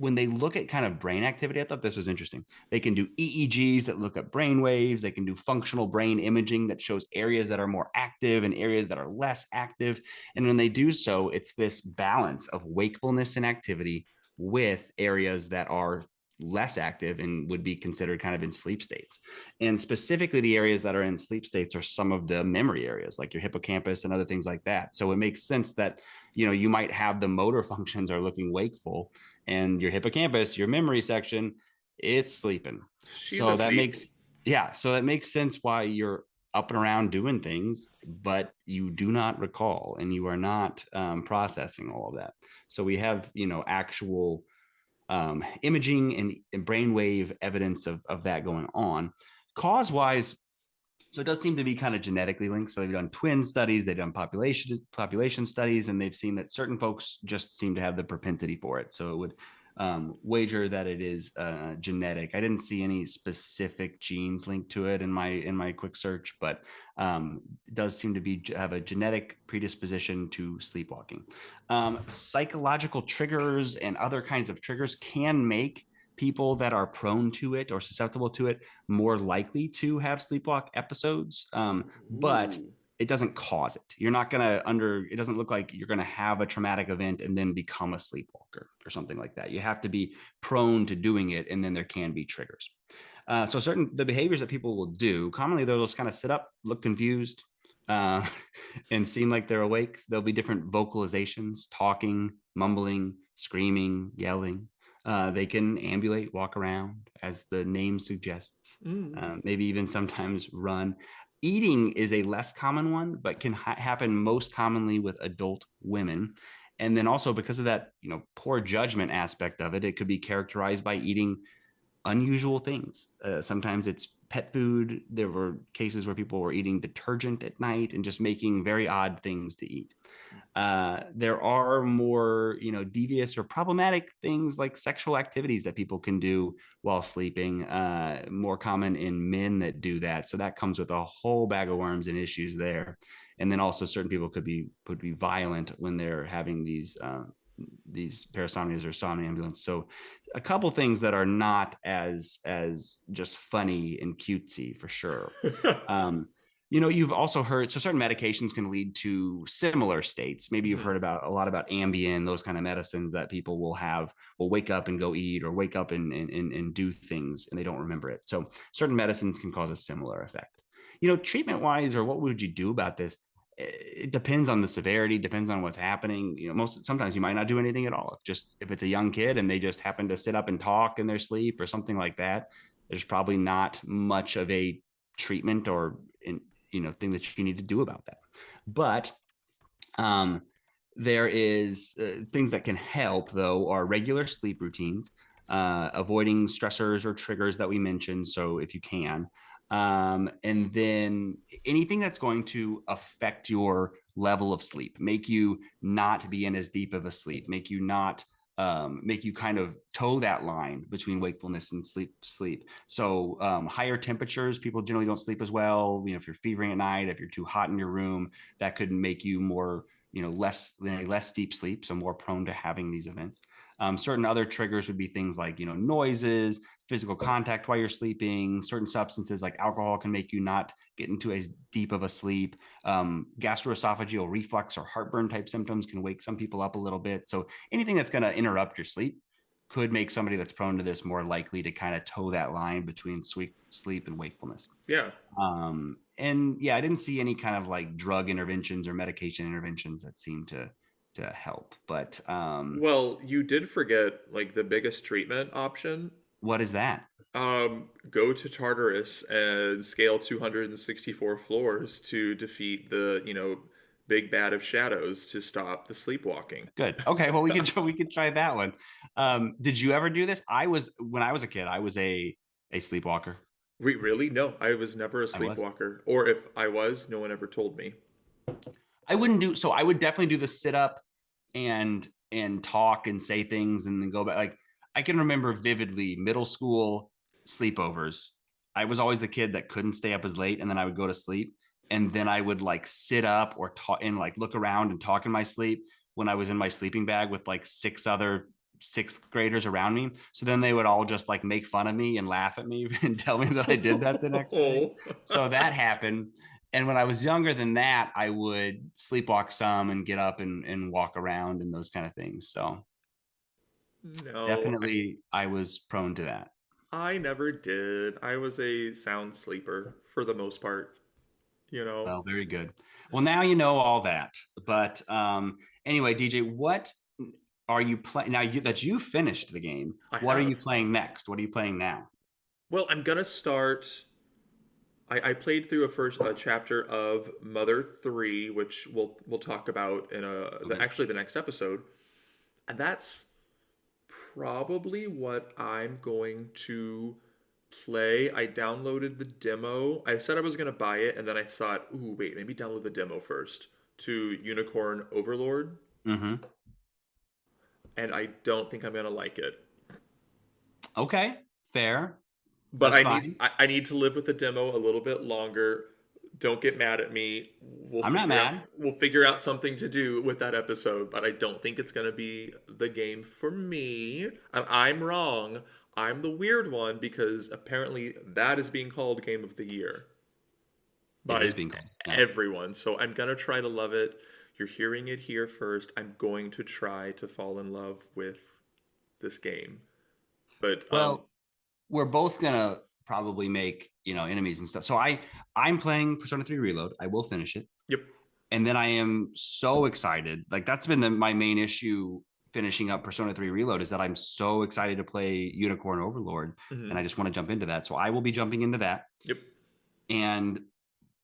When they look at kind of brain activity, I thought this was interesting. They can do EEGs that look at brain waves. They can do functional brain imaging that shows areas that are more active and areas that are less active. And when they do so, it's this balance of wakefulness and activity with areas that are less active and would be considered kind of in sleep states. And specifically, the areas that are in sleep states are some of the memory areas, like your hippocampus and other things like that. So it makes sense that you might have the motor functions are looking wakeful, and your hippocampus, your memory section, it's sleeping. She's So that asleep. makes sense why you're up and around doing things, but you do not recall and you are not processing all of that. So we have, actual imaging and brainwave evidence of that going on. Cause wise, so it does seem to be kind of genetically linked. So they've done twin studies, they've done population studies, and they've seen that certain folks just seem to have the propensity for it. So it would wager that it is genetic. I didn't see any specific genes linked to it in my quick search, but it does seem to have a genetic predisposition to sleepwalking. Psychological triggers and other kinds of triggers can make people that are prone to it or susceptible to it more likely to have sleepwalk episodes, but Ooh. it doesn't cause it. You're not going to it doesn't look like you're going to have a traumatic event and then become a sleepwalker or something like that. You have to be prone to doing it, and then there can be triggers. So the behaviors that people will do, commonly they'll just kind of sit up, look confused, uh, and seem like they're awake. There'll be different vocalizations, talking, mumbling, screaming, yelling. They can ambulate, walk around, as the name suggests, Mm. maybe even sometimes run. Eating is a less common one, but can happen most commonly with adult women. And then also because of that, poor judgment aspect of it, it could be characterized by eating unusual things. Sometimes it's pet food. There were cases where people were eating detergent at night and just making very odd things to eat. There are more, devious or problematic things like sexual activities that people can do while sleeping, more common in men that do that. So that comes with a whole bag of worms and issues there. And then also certain people could be violent when they're having these parasomnias or somnambulance. So a couple things that are not as just funny and cutesy for sure. You've also heard, so certain medications can lead to similar states. Maybe you've heard about a lot about Ambien, those kind of medicines that people will wake up and go eat, or wake up and do things and they don't remember it. So certain medicines can cause a similar effect. Treatment wise, or what would you do about this? It depends on the severity, depends on what's happening. Sometimes you might not do anything at all. If it's a young kid and they just happen to sit up and talk in their sleep or something like that, there's probably not much of a treatment or thing that you need to do about that. But there is things that can help, though, are regular sleep routines, avoiding stressors or triggers that we mentioned. So if you can, and then anything that's going to affect your level of sleep, make you not be in as deep of a sleep, make you not make you kind of toe that line between wakefulness and sleep. So higher temperatures, people generally don't sleep as well. If you're fevering at night, if you're too hot in your room, that could make you more, less deep sleep, so more prone to having these events. Certain other triggers would be things like, noises, physical contact while you're sleeping. Certain substances like alcohol can make you not get into as deep of a sleep. Gastroesophageal reflux or heartburn type symptoms can wake some people up a little bit. So anything that's going to interrupt your sleep could make somebody that's prone to this more likely to kind of toe that line between sleep and wakefulness. Yeah. And yeah, I didn't see any kind of like drug interventions or medication interventions that seem to help. But Well, you did forget like the biggest treatment option. what is that? Go to Tartarus and scale 264 floors to defeat the, big bad of shadows to stop the sleepwalking. Good. Okay. Well, we could try that one. Did you ever do this? When I was a kid, I was a sleepwalker. Really? No, I was never a sleepwalker. Or if I was, no one ever told me. I wouldn't do so. I would definitely do the sit up and talk and say things and then go back. Like I can remember vividly middle school sleepovers. I was always the kid that couldn't stay up as late, and then I would go to sleep, and then I would like sit up or talk and like look around and talk in my sleep when I was in my sleeping bag with like 6 other sixth graders around me. So then they would all just like make fun of me and laugh at me and tell me that I did that the next day. So that happened. And when I was younger than that, I would sleepwalk some and get up and walk around and those kind of things. So No, definitely I was prone to that. I never did. I was a sound sleeper for the most part. Well, very good. Well, now you know all that. But anyway, DJ, what are you playing now that you finished the game? What are you playing next? What are you playing now? Well, I'm gonna start. I played through a chapter of Mother 3, which we'll talk about in actually the next episode, and that's probably what I'm going to play. I downloaded the demo. I said I was gonna buy it, and then I thought, ooh, wait, maybe download the demo first to Unicorn Overlord. Mm-hmm. And I don't think I'm gonna like it. Okay, fair. But I need to live with the demo a little bit longer. Don't get mad at me. I'm not mad. We'll figure out something to do with that episode, but I don't think it's gonna be the game for me. And I'm wrong. I'm the weird one because apparently that is being called Game of the Year by everyone. So I'm gonna try to love it. You're hearing it here first. I'm going to try to fall in love with this game. But we're both gonna probably make enemies and stuff. So I'm playing Persona 3 Reload. I will finish it. Yep. And then I am so excited. Like that's been my main issue finishing up Persona 3 Reload is that I'm so excited to play Unicorn Overlord, and I just want to jump into that. So I will be jumping into that. Yep. And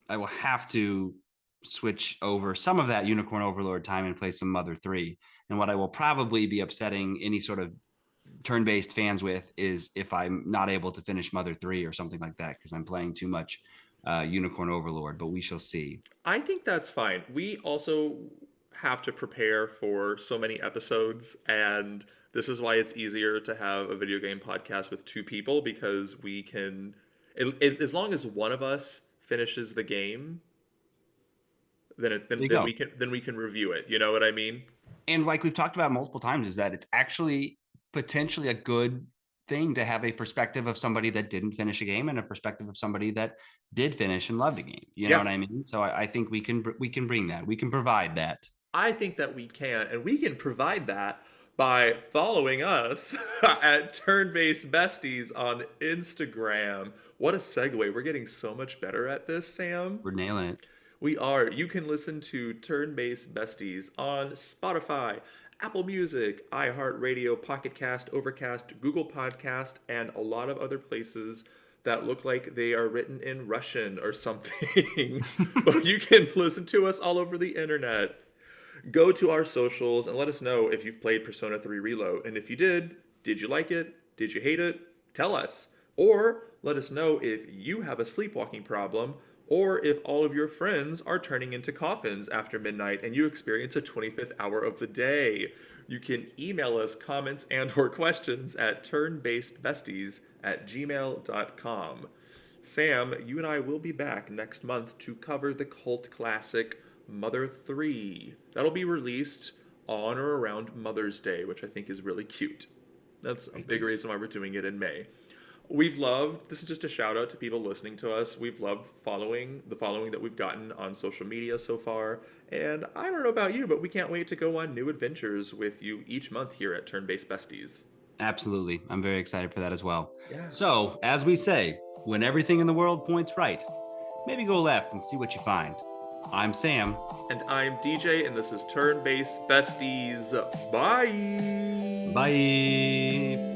I will have to switch over some of that Unicorn Overlord time and play some Mother 3. And what I will probably be upsetting any sort of turn-based fans with is if I'm not able to finish Mother 3 or something like that because I'm playing too much Unicorn Overlord, but we shall see. I think that's fine. We also have to prepare for so many episodes, and this is why it's easier to have a video game podcast with 2 people, because we can, as long as one of us finishes the game, then we can review it. You know what I mean? And like we've talked about multiple times, is that it's actually potentially a good thing to have a perspective of somebody that didn't finish a game and a perspective of somebody that did finish and loved a game. You know what I mean? So I think we can bring that. We can provide that. I think that we can, and we can provide that by following us at Turn-Based Besties on Instagram. What a segue. We're getting so much better at this, Sam. We're nailing it. We are. You can listen to Turn-Based Besties on Spotify, Apple Music, iHeartRadio, Pocket Cast, Overcast, Google Podcast, and a lot of other places that look like they are written in Russian or something. But you can listen to us all over the internet. Go to our socials and let us know if you've played Persona 3 Reload. And if you did you like it? Did you hate it? Tell us. Or let us know if you have a sleepwalking problem, or if all of your friends are turning into coffins after midnight and you experience a 25th hour of the day. You can email us comments and or questions at turnbasedbesties@gmail.com. Sam, you and I will be back next month to cover the cult classic Mother 3. That'll be released on or around Mother's Day, which I think is really cute. That's a big reason why we're doing it in May. This is just a shout out to people listening to us. We've loved the following that we've gotten on social media so far. And I don't know about you, but we can't wait to go on new adventures with you each month here at Turn Based Besties. Absolutely. I'm very excited for that as well. Yeah. So, as we say, when everything in the world points right, maybe go left and see what you find. I'm Sam. And I'm DJ, and this is Turn Based Besties. Bye! Bye.